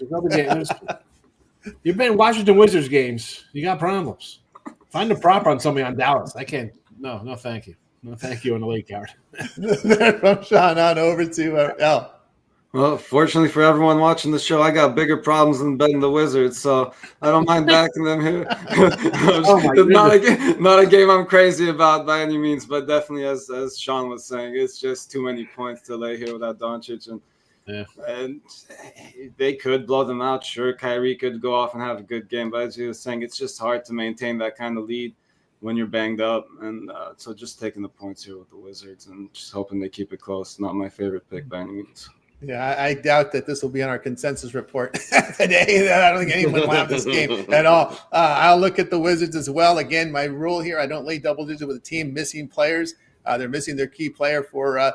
[SPEAKER 4] You've been Washington Wizards games. You got problems. Find a prop on somebody on Dallas. I can't. No, thank you. No, thank you on the late card.
[SPEAKER 1] From Sean on over to Al.
[SPEAKER 5] Well, fortunately for everyone watching the show, I got bigger problems than betting the Wizards, so I don't mind backing them here. Not a game I'm crazy about by any means, but definitely, as Sean was saying, it's just too many points to lay here without Doncic. And And they could blow them out. Sure, Kyrie could go off and have a good game, but as you were saying, it's just hard to maintain that kind of lead when you're banged up. And so just taking the points here with the Wizards and just hoping they keep it close. Not my favorite pick by any means.
[SPEAKER 1] Yeah, I doubt that this will be on our consensus report today. I don't think anyone will have this game at all. I'll look at the Wizards as well. Again, my rule here, I don't lay double digits with a team missing players. They're missing their key player for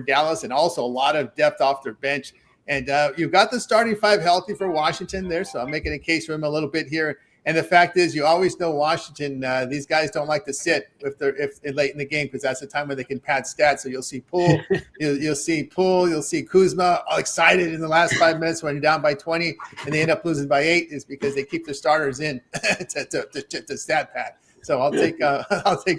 [SPEAKER 1] Dallas, and also a lot of depth off their bench. And you've got the starting five healthy for Washington there, so I'm making a case for them a little bit here. And the fact is, you always know Washington, these guys don't like to sit if late in the game, because that's the time when they can pad stats. So you'll see Poole, you'll see Kuzma all excited in the last 5 minutes when you're down by 20, and they end up losing by 8, is because they keep their starters in to stat pad. So I'll take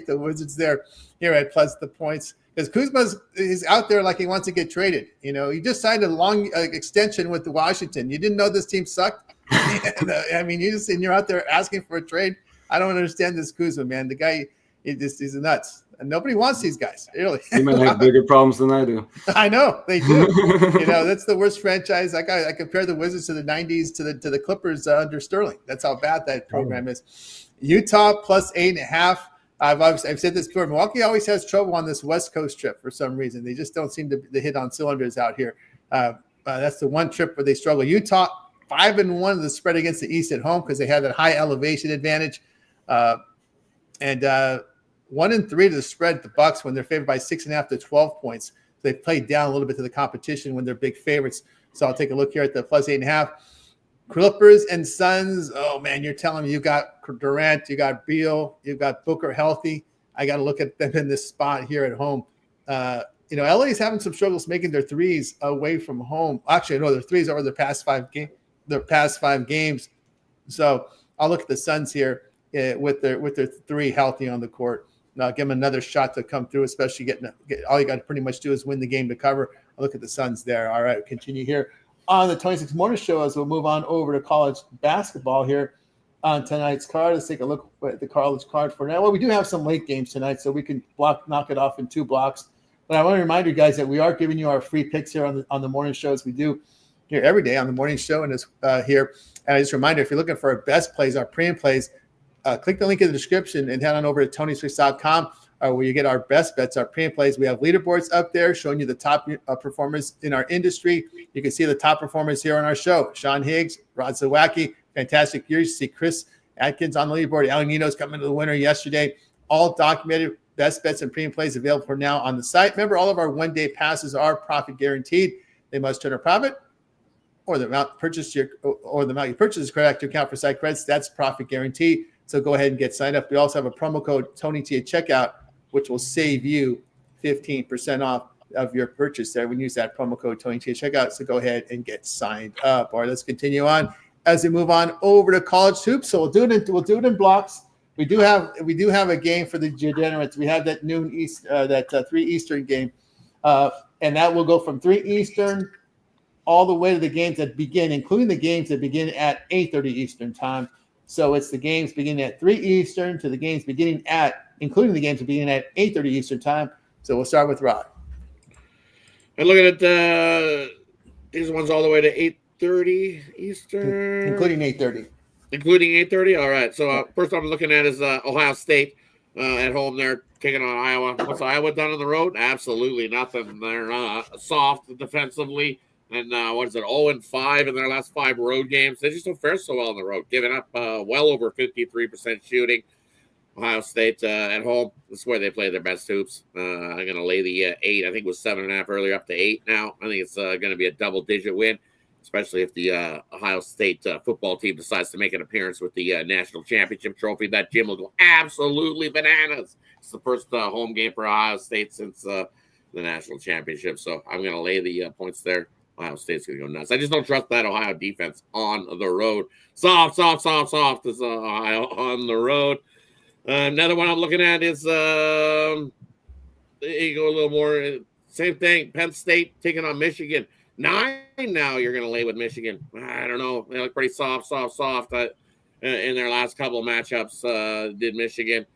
[SPEAKER 1] the Wizards there here at plus the points, because Kuzma is out there like he wants to get traded. You know, he just signed a long extension with the Washington. You didn't know this team sucked. I mean, you're out there asking for a trade. I don't understand this Kuzma, man. The guy, he's nuts. And nobody wants these guys, really.
[SPEAKER 5] He might have bigger problems than I do.
[SPEAKER 1] I know they do. That's the worst franchise. I compare the Wizards to the '90s to the Clippers under Sterling. That's how bad that program is. Utah plus 8.5. I've said this before. Milwaukee always has trouble on this West Coast trip for some reason. They just don't seem to hit on cylinders out here. That's the one trip where they struggle. Utah 5-1 the spread against the East at home, because they have that high elevation advantage, and 1-3 to the spread. The Bucks, when they're favored by 6.5 to 12 points, so they played down a little bit to the competition when they're big favorites. So I'll take a look here at the plus 8.5. Clippers and Suns. Oh man, you're telling me you got Durant, you got Beal, you got Booker healthy. I got to look at them in this spot here at home. LA is having some struggles making their threes away from home. Actually, no, their threes over their past 5 games. So I'll look at the Suns here with their 3 healthy on the court. Now give them another shot to come through, especially all you got to pretty much do is win the game to cover. I'll look at the Suns there. All right, continue here on the 26 Morning Show as we'll move on over to college basketball here on tonight's card. Let's take a look at the college card for now. Well, we do have some late games tonight, so we can knock it off in 2 blocks. But I want to remind you guys that we are giving you our free picks here on the morning shows. We do here every day on the morning show, and it's here. And just a reminder, if you're looking for our best plays, our premium plays, click the link in the description and head on over to TonySwix.com, where you get our best bets, our premium plays. We have leaderboards up there showing you the top performers in our industry. You can see the top performers here on our show. Sean Higgs, Rod Zawacki, fantastic years. You see Chris Atkins on the leaderboard. Al Nino's coming to the winner yesterday. All documented best bets and premium plays available for now on the site. Remember, all of our one-day passes are profit guaranteed. They must turn a profit, or the amount you purchase is credit to your account for site credits. That's profit guaranteed. So go ahead and get signed up. We also have a promo code TonyT at checkout, which will save you 15% off of your purchase there. We use that promo code TonyT at checkout. So go ahead and get signed up. All right, let's continue on as we move on over to college hoops. So we'll do it in blocks. We do have a game for the degenerates. We have that noon East, 3 Eastern game, and that will go from 3 Eastern all the way to the games that begin, including the games that begin at 8:30 Eastern time. So it's the games beginning at 3 Eastern to the games beginning including the games beginning at 8:30 Eastern time. So we'll start with Rod.
[SPEAKER 2] And looking at these ones all the way to 8:30 Eastern,
[SPEAKER 1] including 8:30.
[SPEAKER 2] Including 8:30. All right. So first I'm looking at is Ohio State at home. They're taking on Iowa. What's Iowa done on the road? Absolutely nothing. They're soft defensively. And 0-5 in their last 5 road games. They just don't fare so well on the road, giving up well over 53% shooting. Ohio State at home, this is where they play their best hoops. I'm going to lay the 8. I think it was 7.5 earlier, up to 8 now. I think it's going to be a double-digit win, especially if the Ohio State football team decides to make an appearance with the national championship trophy. That gym will go absolutely bananas. It's the first home game for Ohio State since the national championship. So I'm going to lay the points there. Ohio State's going to go nuts. I just don't trust that Ohio defense on the road. Soft as Ohio on the road. Another one I'm looking at is, you go a little more, same thing, Penn State taking on Michigan. 9 now you're going to lay with Michigan. I don't know. They look pretty soft in their last couple of matchups, did Michigan.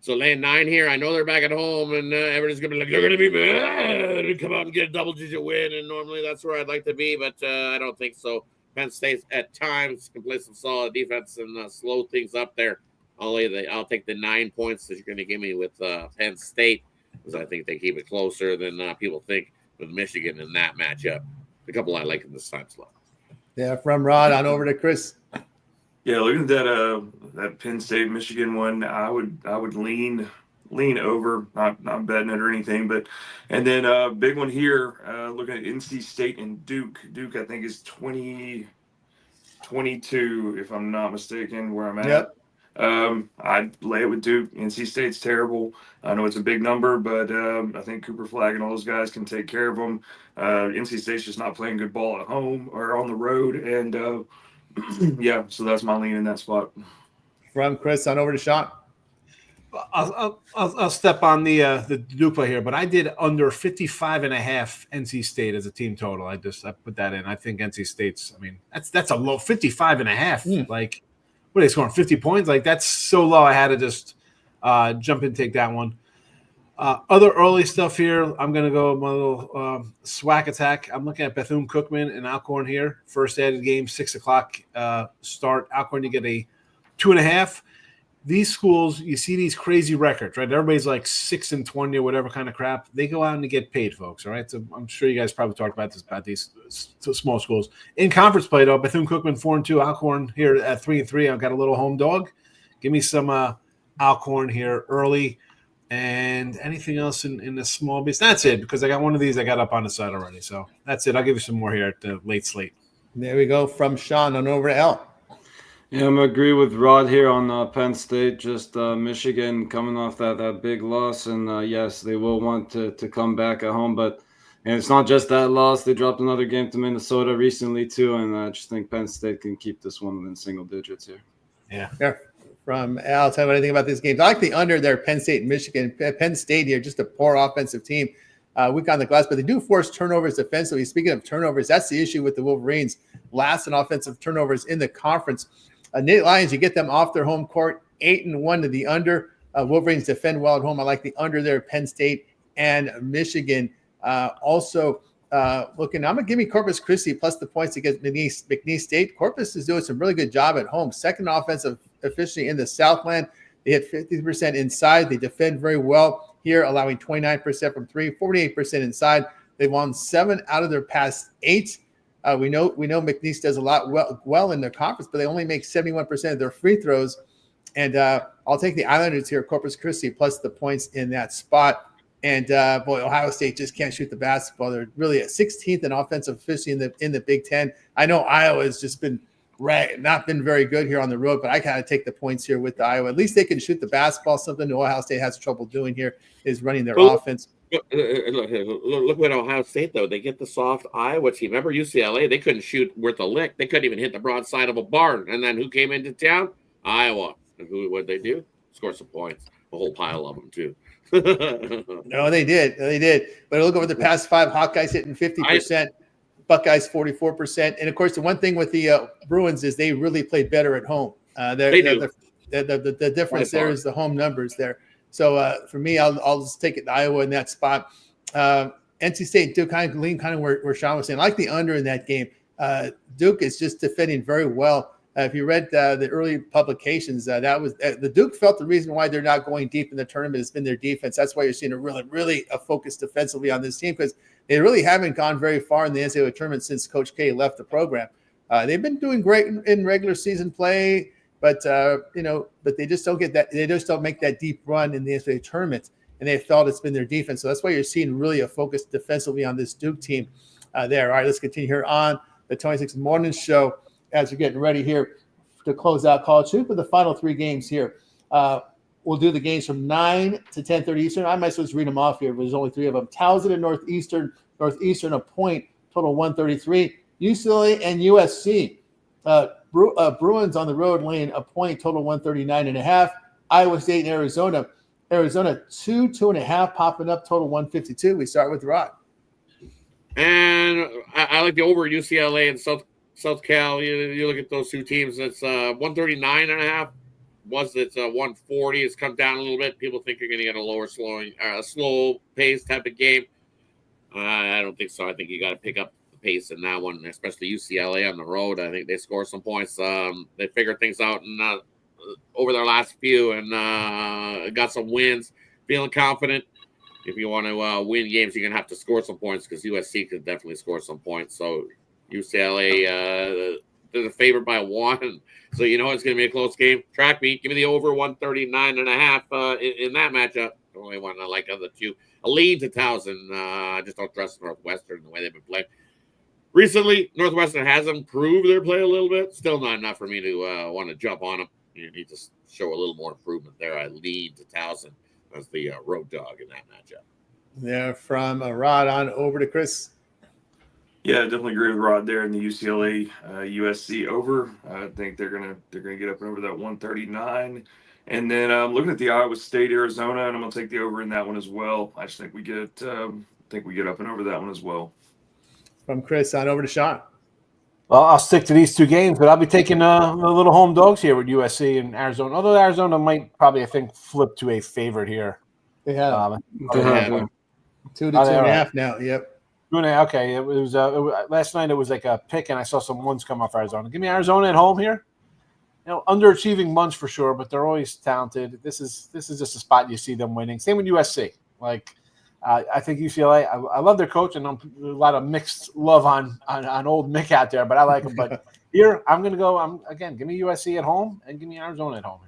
[SPEAKER 2] So laying 9 here. I know they're back at home, and everybody's going to be like, you're going to be mad and come out and get a double-digit win, and normally that's where I'd like to be, but I don't think so. Penn State at times can play some solid defense and slow things up there. I'll take the 9 points that you're going to give me with Penn State, because I think they keep it closer than people think with Michigan in that matchup. A couple I like in this time slot.
[SPEAKER 1] Yeah, from Rod on over to Chris.
[SPEAKER 3] Yeah, looking at that Penn State Michigan one, I would lean over, not betting it or anything, but and then big one here, looking at NC State and Duke. Duke I think is 20-22 if I'm not mistaken where I'm at.
[SPEAKER 1] Yep.
[SPEAKER 3] I'd lay it with Duke. NC State's terrible. I know it's a big number, but I think Cooper Flagg and all those guys can take care of them. NC State's just not playing good ball at home or on the road, and yeah, so that's my lean in that spot.
[SPEAKER 1] From Chris on over to Sean.
[SPEAKER 4] I'll step on the Duke play here, but I did under 55.5 NC State as a team total. I put that in. I think NC State's. I mean, that's a low 55.5. Like, what are they scoring 50 points? Like, that's so low. I had to just jump in and take that one. Other early stuff here. I'm gonna go my little SWAC attack. I'm looking at Bethune-Cookman and Alcorn here. First added game, 6:00 start. Alcorn, you get a 2.5. These schools, you see these crazy records, right? Everybody's like 6-20 or whatever kind of crap. They go out and get paid, folks. All right. So I'm sure you guys probably talked about this about these small schools. In conference play, though, Bethune-Cookman 4-2, Alcorn here at 3-3. I've got a little home dog. Give me some Alcorn here early. And anything else in the small base? That's it, because I got one of these I got up on the side already. So that's it. I'll give you some more here at the late slate.
[SPEAKER 1] There we go. From Sean on over to L.
[SPEAKER 5] Yeah, I'm agree with Rod here on Penn State. Just Michigan coming off that big loss, and yes, they will want to come back at home. But and it's not just that loss; they dropped another game to Minnesota recently too, and I just think Penn State can keep this one within single digits here.
[SPEAKER 1] Yeah. From Al, tell me anything about this game. I like the under there, Penn State and Michigan. Penn State here, just a poor offensive team. Weak on the glass, but they do force turnovers defensively. Speaking of turnovers, that's the issue with the Wolverines. Last in offensive turnovers in the conference. Nate Lions, you get them off their home court, 8-1 to the under. Wolverines defend well at home. I like the under there, Penn State and Michigan. Also, looking, I'm going to give me Corpus Christi plus the points against McNeese State. Corpus is doing some really good job at home. Second offensive efficiency in the Southland. They hit 50% inside. They defend very well here, allowing 29% from three, 48% inside. They've won 7 out of their past 8. We know McNeese does a lot well in their conference, but they only make 71% of their free throws. And I'll take the Islanders here, Corpus Christi, plus the points in that spot. And boy, Ohio State just can't shoot the basketball. They're really at 16th in offensive efficiency in the Big Ten. I know Iowa has just been not been very good here on the road, but I kind of take the points here with the Iowa. At least they can shoot the basketball. Something Ohio State has trouble doing here is running their offense.
[SPEAKER 2] Look at Ohio State, though. They get the soft Iowa team. Remember UCLA? They couldn't shoot worth a lick. They couldn't even hit the broadside of a barn. And then who came into town? Iowa. And what did they do? Score some points. A whole pile of them, too.
[SPEAKER 1] No, they did. But look over the past 5, Hawkeyes hitting 50%, Buckeyes 44%. And, of course, the one thing with the Bruins is they really played better at home.
[SPEAKER 2] They do.
[SPEAKER 1] The difference there is the home numbers there. So for me, I'll just take it to Iowa in that spot. NC State, Duke, kind of lean where Sean was saying. I like the under in that game. Duke is just defending very well. If you read the early publications, that was the Duke felt the reason why they're not going deep in the tournament has been their defense. That's why you're seeing really a focus defensively on this team, because they really haven't gone very far in the NCAA tournament since Coach K left the program. They've been doing great in regular season play. But but they just don't get that. They just don't make that deep run in the NCAA tournament, and they felt it's been their defense. So that's why you're seeing really a focus defensively on this Duke team there. All right, let's continue here on the 26th Morning Show as we're getting ready here to close out college hoops with the final 3 games here. We'll do the games from 9 to 10:30 Eastern. I might as well just read them off here. There's only 3 of them. Towson and Northeastern a point, total 133. UCLA and USC. Bruins on the road laying a point, total 139.5. Iowa State and Arizona 2.5 popping up, total 152. We start with Rod.
[SPEAKER 2] And I like the over UCLA and South Cal. You look at those 2 teams. That's 139.5. was at 140. It's come down a little bit. People think you're going to get a lower slow pace type of game. I don't think so. I think you got to pick up the pace in that one, especially UCLA on the road. I think they score some points. They figured things out and over their last few and got some wins. Feeling confident. If you want to win games, you're going to have to score some points because USC could definitely score some points. So UCLA, they're favored by 1. So you know it's going to be a close game. Track meet, give me the over 139.5 in that matchup. The only one I like of the two. A lead to Towson. I just don't trust Northwestern the way they've been playing. Recently, Northwestern has improved their play a little bit. Still not enough for me to want to jump on them. You need to show a little more improvement there. I lead to Towson as the road dog in that matchup.
[SPEAKER 1] There from Rod on over to Chris.
[SPEAKER 3] Yeah, definitely agree with Rod there in the UCLA USC over. I think they're gonna get up and over that 139. And then I'm looking at the Iowa State Arizona, and I'm gonna take the over in that one as well. I just think we get up and over that one as well.
[SPEAKER 1] From Chris on over to Sean.
[SPEAKER 4] Well, I'll stick to these 2 games, but I'll be taking the little home dogs here with USC and Arizona. Although Arizona might probably, I think, flip to a favorite here.
[SPEAKER 1] They have 2 to 2.5 now. Yep.
[SPEAKER 4] Okay, it was last night. It was like a pick, and I saw some ones come off Arizona. Give me Arizona at home here. You know, underachieving bunch for sure, but they're always talented. This is just a spot you see them winning. Same with USC. Like, I think UCLA. I love their coach, and a lot of mixed love on old Mick out there, but I like him. But here, I'm going to go. Give me USC at home, and give me Arizona at home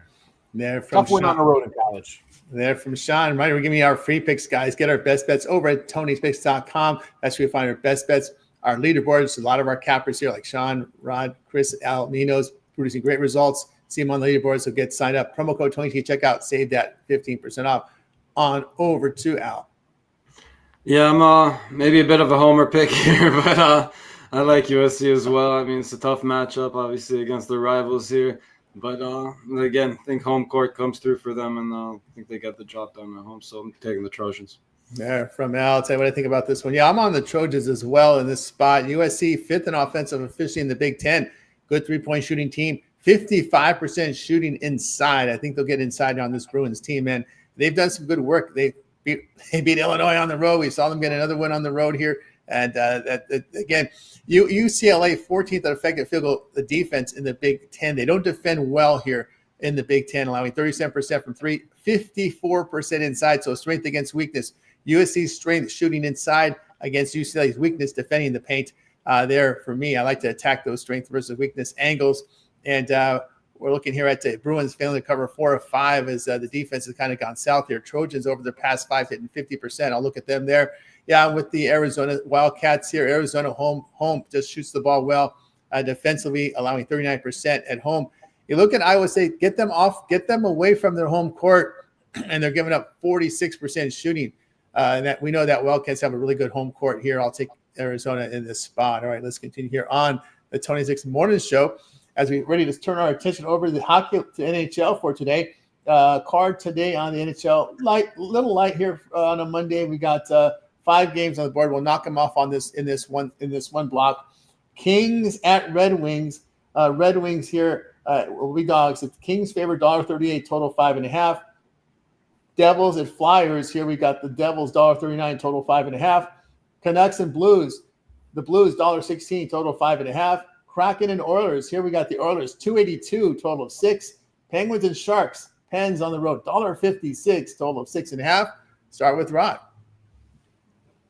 [SPEAKER 4] here. Tough win on the road in college.
[SPEAKER 1] There from Sean. Reminder, we're giving you our free picks, guys. Get our best bets over at Tony'sPicks.com. That's where you find our best bets, our leaderboards. A lot of our cappers here, like Sean, Rod, Chris, Al, Nino's, producing great results. See them on the leaderboard, so get signed up. Promo code 20 check out. Save that 15% off. On over to Al.
[SPEAKER 5] Yeah, I'm maybe a bit of a homer pick here, but I like USC as well. I mean, it's a tough matchup, obviously, against the rivals here. But, again, I think home court comes through for them, and I think they get the job done at home. So I'm taking the Trojans.
[SPEAKER 1] There from Al. I'll tell you what I think about this one. Yeah, I'm on the Trojans as well in this spot. USC, 5th in offensive efficiency in the Big Ten. Good 3-point shooting team. 55% shooting inside. I think they'll get inside on this Bruins team, man. They've done some good work. They beat Illinois on the road. We saw them get another win on the road here. And again, UCLA 14th at effective field goal the defense in the Big Ten. They don't defend well here in the Big Ten, allowing 37% from 3, 54% inside. So strength against weakness. USC's strength shooting inside against UCLA's weakness defending the paint. There for me, I like to attack those strength versus weakness angles. And we're looking here at the Bruins failing to cover 4 of 5 as the defense has kind of gone south here. Trojans over their past 5 hitting 50%. I'll look at them there. Yeah, with the Arizona Wildcats here, Arizona home just shoots the ball well defensively, allowing 39% at home. You look at Iowa State, get them away from their home court, and they're giving up 46% shooting. And that we know that Wildcats have a really good home court here. I'll take Arizona in this spot. All right, let's continue here on the 26th Morning Show as we ready to turn our attention over to the hockey to NHL for today. Card today on the NHL, little light here on a Monday. We got 5 games on the board. We'll knock them off on this in this one block. Kings at Red Wings. Red Wings here will be dogs. It's Kings favorite $1.38, total 5.5. Devils at Flyers. Here we got the Devils $1.39, total 5.5. Canucks and Blues. The Blues $1.16, total 5.5. Kraken and Oilers. Here we got the Oilers $2.82, total of 6. Penguins and Sharks. Pens on the road $1.56, total of 6.5. Start with Rod.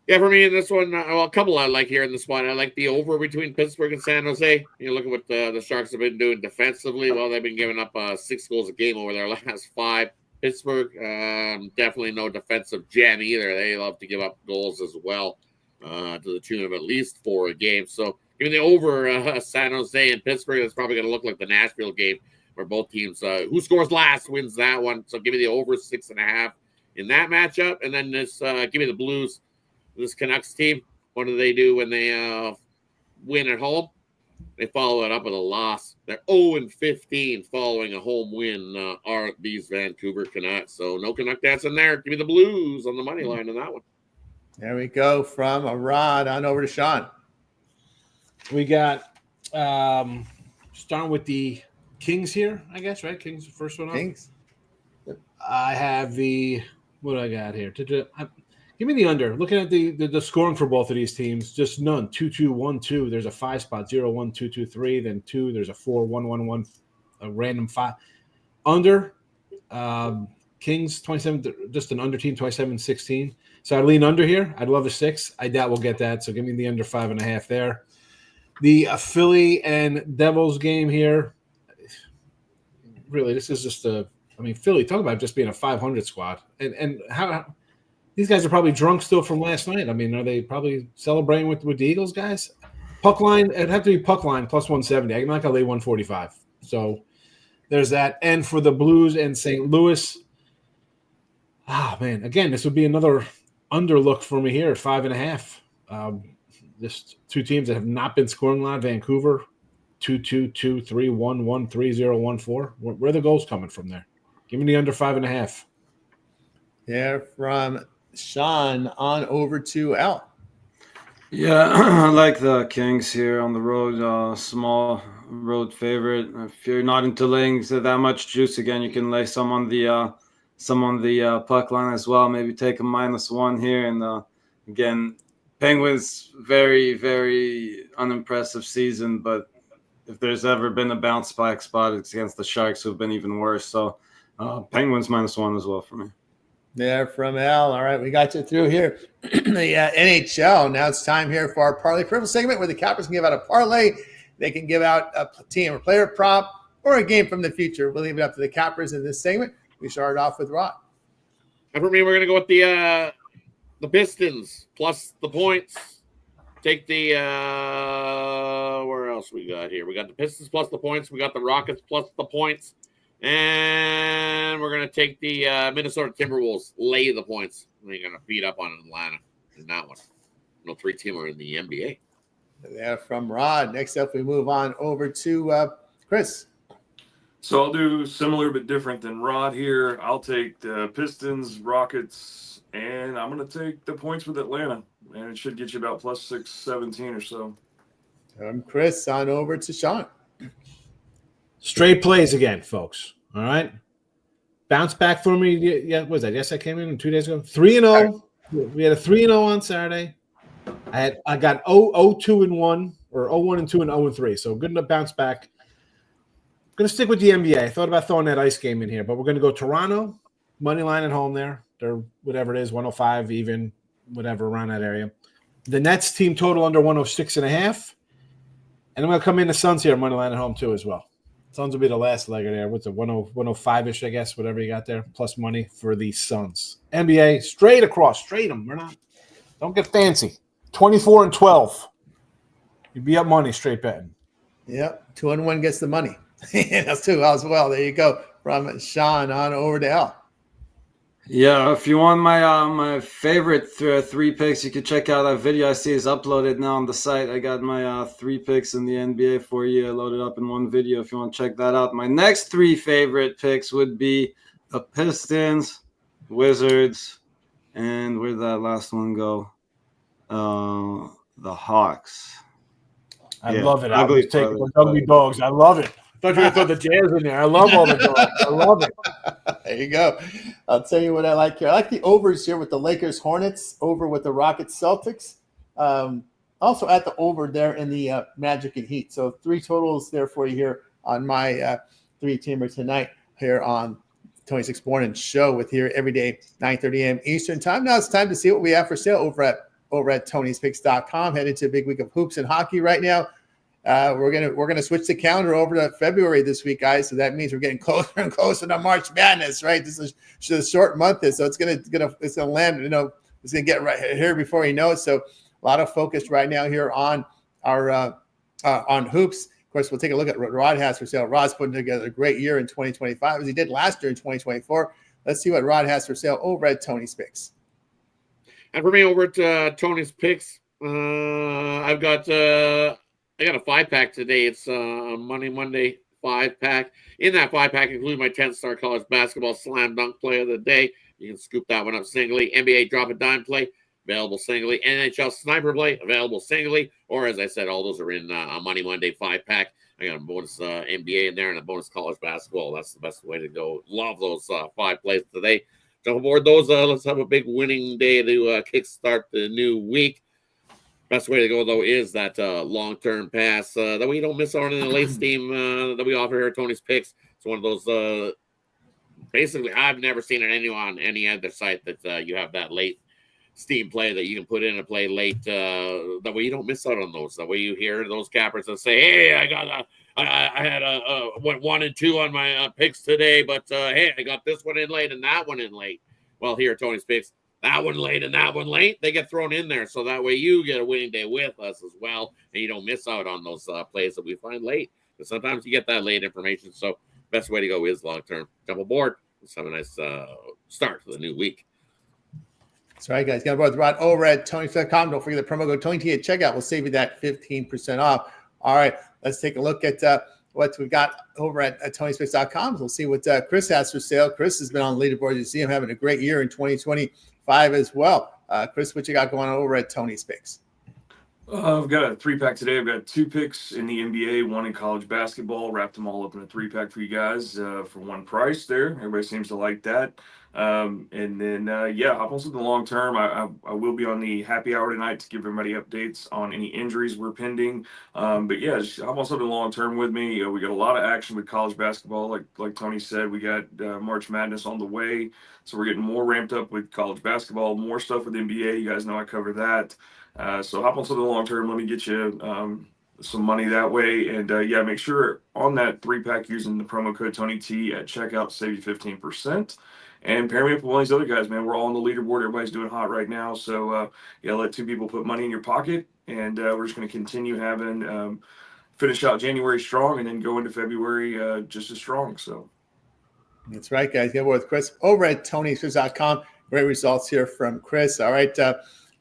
[SPEAKER 2] Yeah, for me in this one, a couple I like here in the spot. I like the over between Pittsburgh and San Jose. You look at what the Sharks have been doing defensively. Well, they've been giving up 6 goals a game over their last 5. Pittsburgh, definitely no defensive gem either. They love to give up goals as well, to the tune of at least 4 a game. So give me the over San Jose and Pittsburgh. It's probably going to look like the Nashville game where both teams, who scores last wins that one. So give me the over 6.5 in that matchup. And then this, give me the Blues. This Canucks team, what do they do when they win at home? They follow it up with a loss. They're 0-15 following a home win, are these Vancouver Canucks. So no Canuck dancing there. Give me the Blues on the money line on that one.
[SPEAKER 1] There we go from a Rod on over to Sean.
[SPEAKER 4] We got starting with the Kings here, I guess, right? Kings first one up.
[SPEAKER 1] Kings.
[SPEAKER 4] I have what do I got here? Give me the under. Looking at the scoring for both of these teams, just none. 2-2, 1-2. There's a 5 spot, 0-1, 2-2-3. Then 2. There's a 4-1-1-1. A random 5. Under. Kings 27. Just an under team 27-16. So I lean under here. I'd love a 6. I doubt we'll get that. So give me the under 5.5 there. The Philly and Devils game here. Really, this is just Philly, talk about just being a 500 squad. And how these guys are probably drunk still from last night. I mean, are they probably celebrating with the Eagles guys? Puck line, it'd have to be puck line plus 170. I'm not going to lay 145. So there's that. And for the Blues and St. Louis, man, again, this would be another underlook for me here at 5.5. Just two teams that have not been scoring a lot. Vancouver, 2-2, 2-3, 1-1, 3-0, 1-4. Where are the goals coming from there? Give me the under 5.5.
[SPEAKER 1] Yeah, from Sean on over to Al.
[SPEAKER 5] Yeah, I like the Kings here on the road. Small road favorite. If you're not into laying that much juice, again, you can lay some on the puck line as well. Maybe take a -1 here. And again, Penguins very, very unimpressive season, but if there's ever been a bounce back spot, it's against the Sharks, who've been even worse. So Penguins -1 as well for me.
[SPEAKER 1] There from Al. All right, we got you through here. The NHL. Now it's time here for our Parlay Picks segment where the Cappers can give out a parlay. They can give out a team or player prop or a game from the future. We'll leave it up to the Cappers in this segment. We started off with Rod.
[SPEAKER 2] And for me, we're going to go with the Pistons plus the points. Take the where else we got here? We got the Pistons plus the points. We got the Rockets plus the points. And we're going to take the Minnesota Timberwolves, lay the points. We're going to beat up on Atlanta in that one. No 3-teamer in the NBA.
[SPEAKER 1] There from Rod. Next up, we move on over to Chris.
[SPEAKER 3] So I'll do similar but different than Rod here. I'll take the Pistons, Rockets, and I'm going to take the points with Atlanta. And it should get you about plus 617 or so.
[SPEAKER 1] From Chris on over to Sean.
[SPEAKER 4] Straight plays again, folks. All right. Bounce back for me. Yeah, what was that? Yes, I came in 2 days ago. 3-0. We had a 3-0 on Saturday. I got 0-2-1 or 0-1-2 and 0-3. So good enough bounce back. I'm going to stick with the NBA. I thought about throwing that ice game in here, but we're going to go Toronto, money line at home there. They're whatever it is, 105 even, whatever around that area. The Nets team total under 106.5. And I'm going to come in the Suns here, money line at home too as well. Suns will be the last legger there. What's it, 105-ish, I guess, whatever you got there, plus money for the Suns. NBA, straight across, straight them. Don't get fancy. 24-12. You'd be up money straight betting.
[SPEAKER 1] Yep, 2-1 gets the money. That's 2 as well. There you go. From Sean on over to Al.
[SPEAKER 5] Yeah, if you want my favorite 3 picks, you can check out that video I see is uploaded now on the site. I got my 3 picks in the NBA for you loaded up in one video if you want to check that out. My next 3 favorite picks would be the Pistons, Wizards, and where'd that last one go? The Hawks.
[SPEAKER 4] I love it. I was taking the ugly dogs. I love it. I thought you were going to throw the Jazz in there. I love all the dogs. I love it.
[SPEAKER 1] There you go. I'll tell you what I like here. I like the overs here with the Lakers Hornets, over with the Rockets Celtics. Also at the over there in the Magic and Heat. So 3 totals there for you here on my 3-teamer tonight here on 26 Morning Show with here every day, 9:30 a.m. Eastern time. Now it's time to see what we have for sale over at Tony'sPicks.com. Headed to a big week of hoops and hockey right now. We're gonna switch the calendar over to February this week, guys. So that means we're getting closer and closer to March Madness, right? This is a short month, so it's gonna land. It's gonna get right here before you know it. So a lot of focus right now here on our on hoops. Of course, we'll take a look at what Rod has for sale. Rod's putting together a great year in 2025 as he did last year in 2024. Let's see what Rod has for sale over at Tony's Picks.
[SPEAKER 2] And for me, over at Tony's Picks, I got a 5-pack today. It's a Monday 5-pack. In that 5-pack, including my 10-star college basketball slam dunk play of the day. You can scoop that one up singly. NBA drop a dime play, available singly. NHL sniper play, available singly. Or as I said, all those are in a Money Monday 5-pack. I got a bonus NBA in there and a bonus college basketball. That's the best way to go. Love those 5 plays today. Jump aboard those. Let's have a big winning day to kickstart the new week. Best way to go, though, is that long-term pass that we don't miss out on in the late steam that we offer here at Tony's Picks. It's one of those, basically, I've never seen it on any other site that you have that late steam play that you can put in and play late. That way you don't miss out on those. That way you hear those cappers that say, hey, I had went 1 and 2 on my picks today, but hey, I got this one in late and that one in late. Well, here at Tony's Picks, that one late and that one late, they get thrown in there. So that way you get a winning day with us as well, and you don't miss out on those plays that we find late. Because sometimes you get that late information. So best way to go is long-term. Jump aboard. Let's have a nice start to the new week.
[SPEAKER 1] That's right, guys. Get aboard the rod over at TonyPicks.com. Don't forget the promo code TonyT at checkout. We'll save you that 15% off. All right, let's take a look at what we've got over at TonyPicks.com. We'll see what Chris has for sale. Chris has been on the leaderboard. You see him having a great year in 2025 as well. Chris, what you got going on over at Tony's Picks?
[SPEAKER 3] I've got a 3-pack today. I've got 2 picks in the NBA, 1 in college basketball. Wrapped them all up in a 3-pack for you guys for one price there. Everybody seems to like that. And then, hop on something long term. I will be on the happy hour tonight to give everybody updates on any injuries we're pending. But yeah, just hop on something long term with me. We got a lot of action with college basketball. Like Tony said, we got March Madness on the way. So we're getting more ramped up with college basketball, more stuff with NBA. You guys know I cover that. So hop on something long term. Let me get you some money that way. And make sure on that 3-pack using the promo code TonyT at checkout, save you 15%. And pair me up with one of these other guys, man. We're all on the leaderboard. Everybody's doing hot right now. So, let 2 people put money in your pocket. And we're just going to continue having finish out January strong and then go into February just as strong. So
[SPEAKER 1] that's right, guys. Get aboard with Chris over at TonyPicks.com. Great results here from Chris. All right,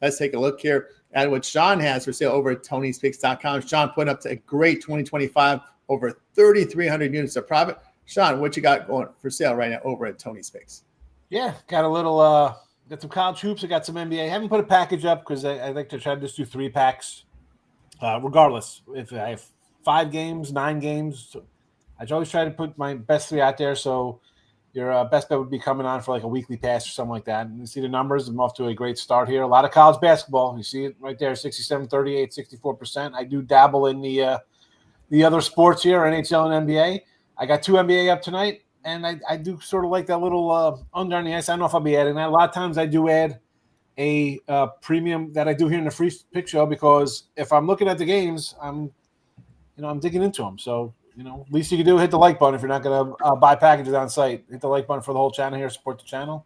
[SPEAKER 1] let's take a look here at what Sean has for sale over at TonyPicks.com. Sean put up to a great 2025, over 3,300 units of profit. Sean, what you got going for sale right now over at Tony's Picks?
[SPEAKER 4] Yeah, got a little got some college hoops. I got some NBA. I haven't put a package up because I like to try to just do 3 packs. Regardless, if I have 5 games, 9 games, I always try to put my best 3 out there. So your best bet would be coming on for like a weekly pass or something like that. And you see the numbers. I'm off to a great start here. A lot of college basketball. You see it right there, 67, 38, 64%. I do dabble in the other sports here, NHL and NBA. I got 2 NBA up tonight. And I do sort of like that little under on the ice. I don't know if I'll be adding that. A lot of times I do add a premium that I do here in the free pick show because if I'm looking at the games, I'm digging into them. So, least you can do, hit the like button if you're not going to buy packages on site. Hit the like button for the whole channel here, support the channel.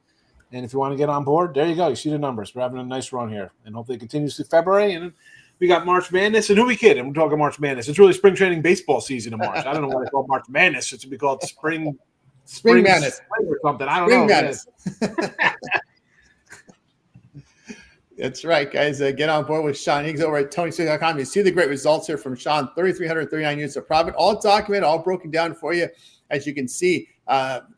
[SPEAKER 4] And if you want to get on board, there you go. You see the numbers. We're having a nice run here. And hopefully it continues through February. And we got March Madness. And who we kidding? We're talking March Madness. It's really spring training baseball season in March. I don't know why they call it March Madness. It should be called Spring Madness or something. I don't know.
[SPEAKER 1] Madness. That's right, guys. Get on board with Sean Higgs over at TonyPicks.com. You see the great results here from Sean. 3,339 units of profit, all documented, all broken down for you. As you can see,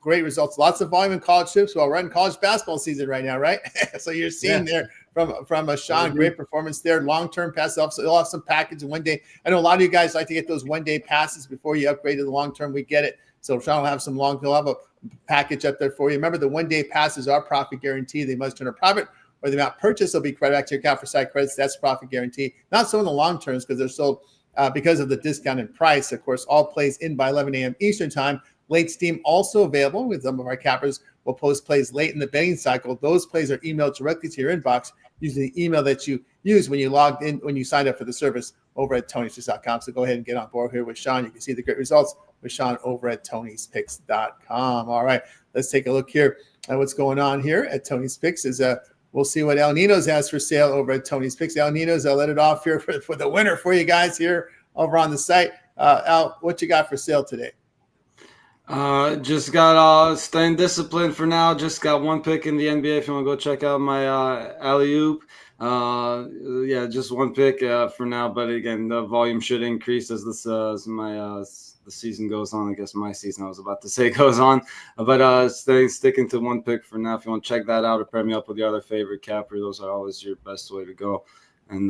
[SPEAKER 1] great results. Lots of volume in college hoops. Well, we're in college basketball season right now, right? So you're seeing there from Sean, great performance there. Long-term pass. They'll have some package in one day. I know a lot of you guys like to get those one-day passes before you upgrade to the long-term. We get it. So Sean will have some he'll have a package up there for you. Remember, the one-day passes are profit guaranteed. They must turn a profit, or the amount purchased will be credited back to your account for site credits. That's profit guarantee. Not so in the long terms because they're sold because of the discounted price. Of course, all plays in by 11 a.m. Eastern time. Late steam also available with some of our cappers. Will post plays late in the betting cycle. Those plays are emailed directly to your inbox using the email that you use when you logged in, when you signed up for the service over at TonyPicks.com. So go ahead and get on board here with Sean. You can see the great results with Sean over at TonyPicks.com. All right, let's take a look here at what's going on here at Tony's Picks. We'll see what El Nino's has for sale over at Tony's Picks. El Nino's, I'll let it off here for the winner for you guys here over on the site. Al, what you got for sale today?
[SPEAKER 5] Just got staying disciplined for now. Just got 1 pick in the NBA. If you want to go check out my alley-oop. Just 1 pick for now. But again, the volume should increase as the season goes on. I guess my season, I was about to say, goes on. But sticking to 1 pick for now. If you want to check that out or pair me up with your other favorite capper, those are always your best way to go. And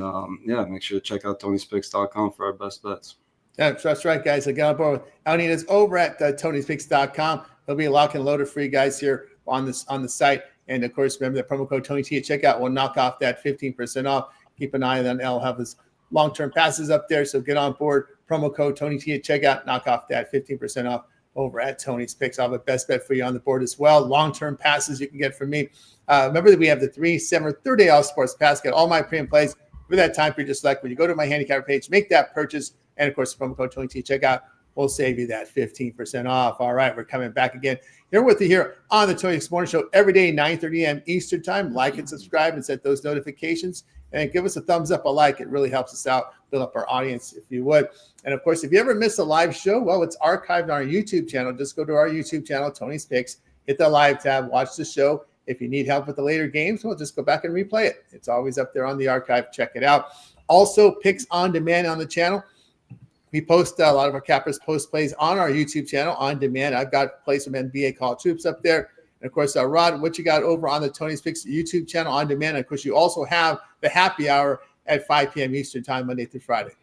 [SPEAKER 5] make sure to check out Tony'sPicks.com for our best bets.
[SPEAKER 1] That's right, guys. I got on board with Alnina's over at Tony'sPicks.com. There'll be a lock and loader for you guys here on the site. And of course, remember the promo code Tony T at checkout will knock off that 15% off. Keep an eye on I'll have his long-term passes up there. So get on board. Promo code Tony T at checkout, knock off that 15% off over at Tony's Picks. I'll have a best bet for you on the board as well. Long-term passes you can get from me. Remember that we have the 3-7 30-day all sports pass. Get all my pre-and plays for that time period. Just like when you go to my handicapper page, make that purchase. And of course, the promo code Tony T at checkout will save you that 15% off. All right, we're coming back again here with you here on the Tony X Morning Show every day, 9:30 a.m. Eastern Time. Like and subscribe and set those notifications. And give us a thumbs up, a like. It really helps us out, build up our audience if you would. And of course, if you ever miss a live show, well, it's archived on our YouTube channel. Just go to our YouTube channel, Tony's Picks, hit the live tab, watch the show. If you need help with the later games, well, just go back and replay it. It's always up there on the archive. Check it out. Also, Picks on Demand on the channel. We post a lot of our cappers post plays on our YouTube channel on demand. I've got plays from NBA college hoops up there. And of course, Rod, what you got over on the Tony's Picks YouTube channel on demand. And of course, you also have the happy hour at 5 p.m. Eastern Time, Monday through Friday.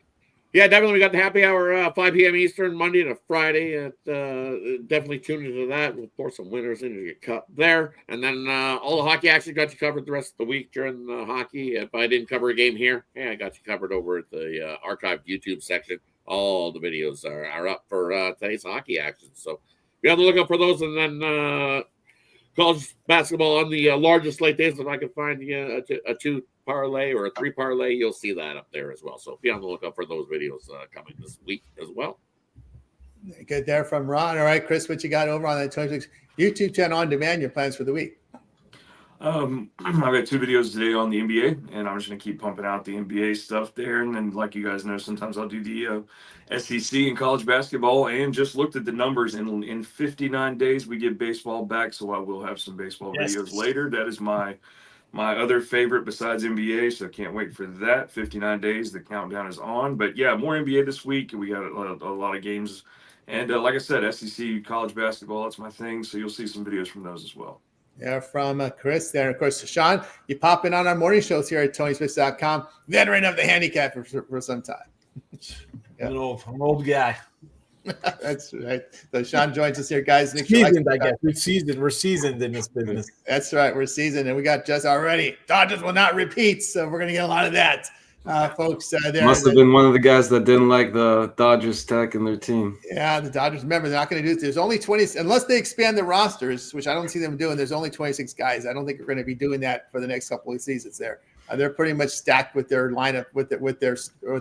[SPEAKER 2] Yeah, definitely. We got the happy hour 5 p.m. Eastern, Monday to Friday. Definitely tune into that. We'll pour some winners into your cup there. And then all the hockey action got you covered the rest of the week during the hockey. If I didn't cover a game here, I got you covered over at the archived YouTube section. All the videos are up for today's hockey action. So be on the lookout for those. And then college basketball on the largest slate days. If I can find a 2 parlay or a 3 parlay, you'll see that up there as well. So be on the lookout for those videos coming this week as well.
[SPEAKER 1] Good there from Ron. All right, Chris, what you got over on the Tony Picks YouTube channel on demand, your plans for the week?
[SPEAKER 3] I've got 2 videos today on the NBA, and I'm just going to keep pumping out the NBA stuff there. And then, like you guys know, sometimes I'll do the SEC and college basketball, and just looked at the numbers. In 59 days, we get baseball back, so I will have some baseball videos later. That is my other favorite besides NBA, so I can't wait for that. 59 days, the countdown is on. But, yeah, more NBA this week. We got a lot of games. And like I said, SEC, college basketball, that's my thing, so you'll see some videos from those as well.
[SPEAKER 1] Yeah, from Chris there. And of course, Sean, you pop in on our morning shows here at Tony'sPicks.com, veteran of the handicap for some time.
[SPEAKER 4] Yeah. I'm an old guy.
[SPEAKER 1] That's right. So Sean joins us here, guys. Make
[SPEAKER 4] seasoned, I guess. We're seasoned in this business.
[SPEAKER 1] That's right. We're seasoned, and we got just already. Dodgers will not repeat, so we're going to get a lot of that. Folks, there
[SPEAKER 5] must have been one of the guys that didn't like the Dodgers attacking their team.
[SPEAKER 1] Yeah, the Dodgers. Remember, they're not going to do it. There's only 20 unless they expand the rosters, which I don't see them doing. There's only 26 guys. I don't think we're going to be doing that for the next couple of seasons. There, they're pretty much stacked with their lineup with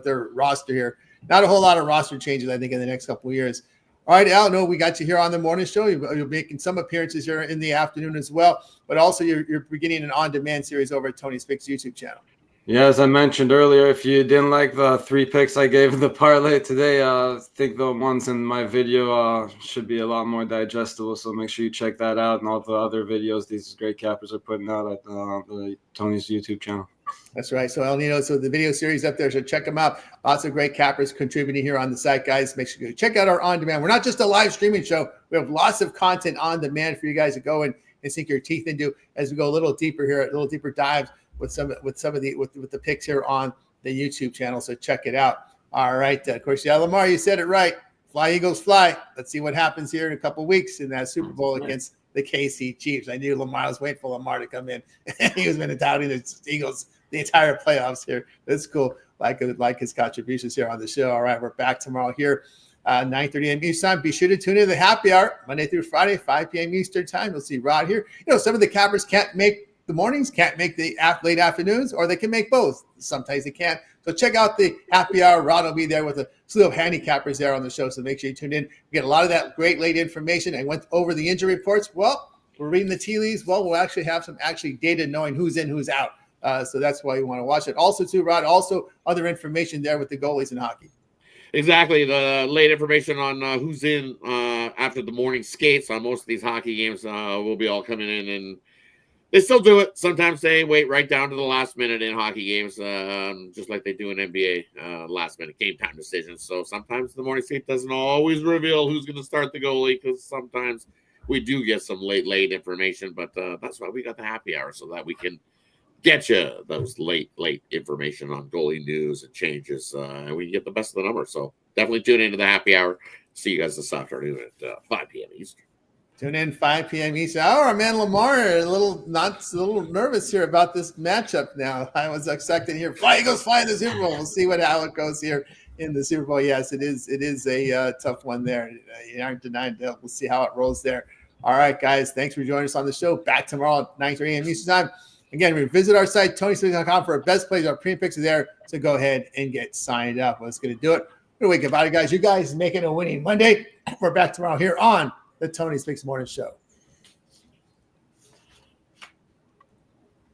[SPEAKER 1] their roster here. Not a whole lot of roster changes, I think, in the next couple of years. All right, Al, no, we got you here on the morning show. You're making some appearances here in the afternoon as well, but also you're beginning an on-demand series over at Tony's Picks YouTube channel.
[SPEAKER 5] Yeah, as I mentioned earlier, if you didn't like the 3 picks I gave in the parlay today, I think the ones in my video should be a lot more digestible. So make sure you check that out and all the other videos these great cappers are putting out at the Tony's YouTube channel.
[SPEAKER 1] That's right. So El Nino, so the video series up there, so check them out. Lots of great cappers contributing here on the site, guys. Make sure you check out our on-demand. We're not just a live streaming show. We have lots of content on demand for you guys to go and sink your teeth into as we go a little deeper here, a little deeper dives with the picks here on the YouTube channel. So check it out. All right. Of course, yeah, Lamar, you said it right. Fly, Eagles, fly. Let's see what happens here in a couple of weeks in that Super Bowl against the KC Chiefs. I knew Lamar. I was waiting for Lamar to come in. He was been doubting the Eagles the entire playoffs here. That's cool. Like his contributions here on the show. All right. We're back tomorrow here. 9:30 a.m. Eastern Time. Be sure to tune in to the happy hour Monday through Friday, 5 p.m. Eastern Time. You'll see Rod here. You know, some of the cappers can't make the mornings, can't make the late afternoons, or they can make both. Sometimes they can't. So check out the happy hour. Rod will be there with a slew of handicappers there on the show. So make sure you tune in. We get a lot of that great late information. I went over the injury reports. Well, we're reading the tea leaves. Well, we'll actually have some data knowing who's in, who's out. So that's why you want to watch it. Also, too, Rod, also other information there with the goalies in hockey.
[SPEAKER 2] Exactly. The late information on who's in after the morning skates on most of these hockey games will be all coming in, and they still do it. Sometimes they wait right down to the last minute in hockey games, just like they do in NBA, last minute game time decisions. So sometimes the morning skate doesn't always reveal who's going to start the goalie, because sometimes we do get some late information, but that's why we got the happy hour, so that we can get you those late information on goalie news and changes, and we get the best of the number. So definitely tune into the happy hour. See you guys this afternoon at 5 p.m. Eastern.
[SPEAKER 1] Tune in 5 p.m. Eastern. Oh, our man Lamar, a little nervous here about this matchup now. I was expecting here, fly Eagles, fly in the Super Bowl. We'll see how it goes here in the Super Bowl. Yes, it is a tough one there. You aren't denying that. We'll see how it rolls there. All right, guys, thanks for joining us on the show. Back tomorrow at 9:30 a.m. Eastern time. Again, visit our site, TonySmith.com, for our best plays. Our premium picks are there, so go ahead and get signed up. Let's going to do it. We're going to wake up, guys. You guys making a winning Monday. We're back tomorrow here on the Tony Speaks Morning Show.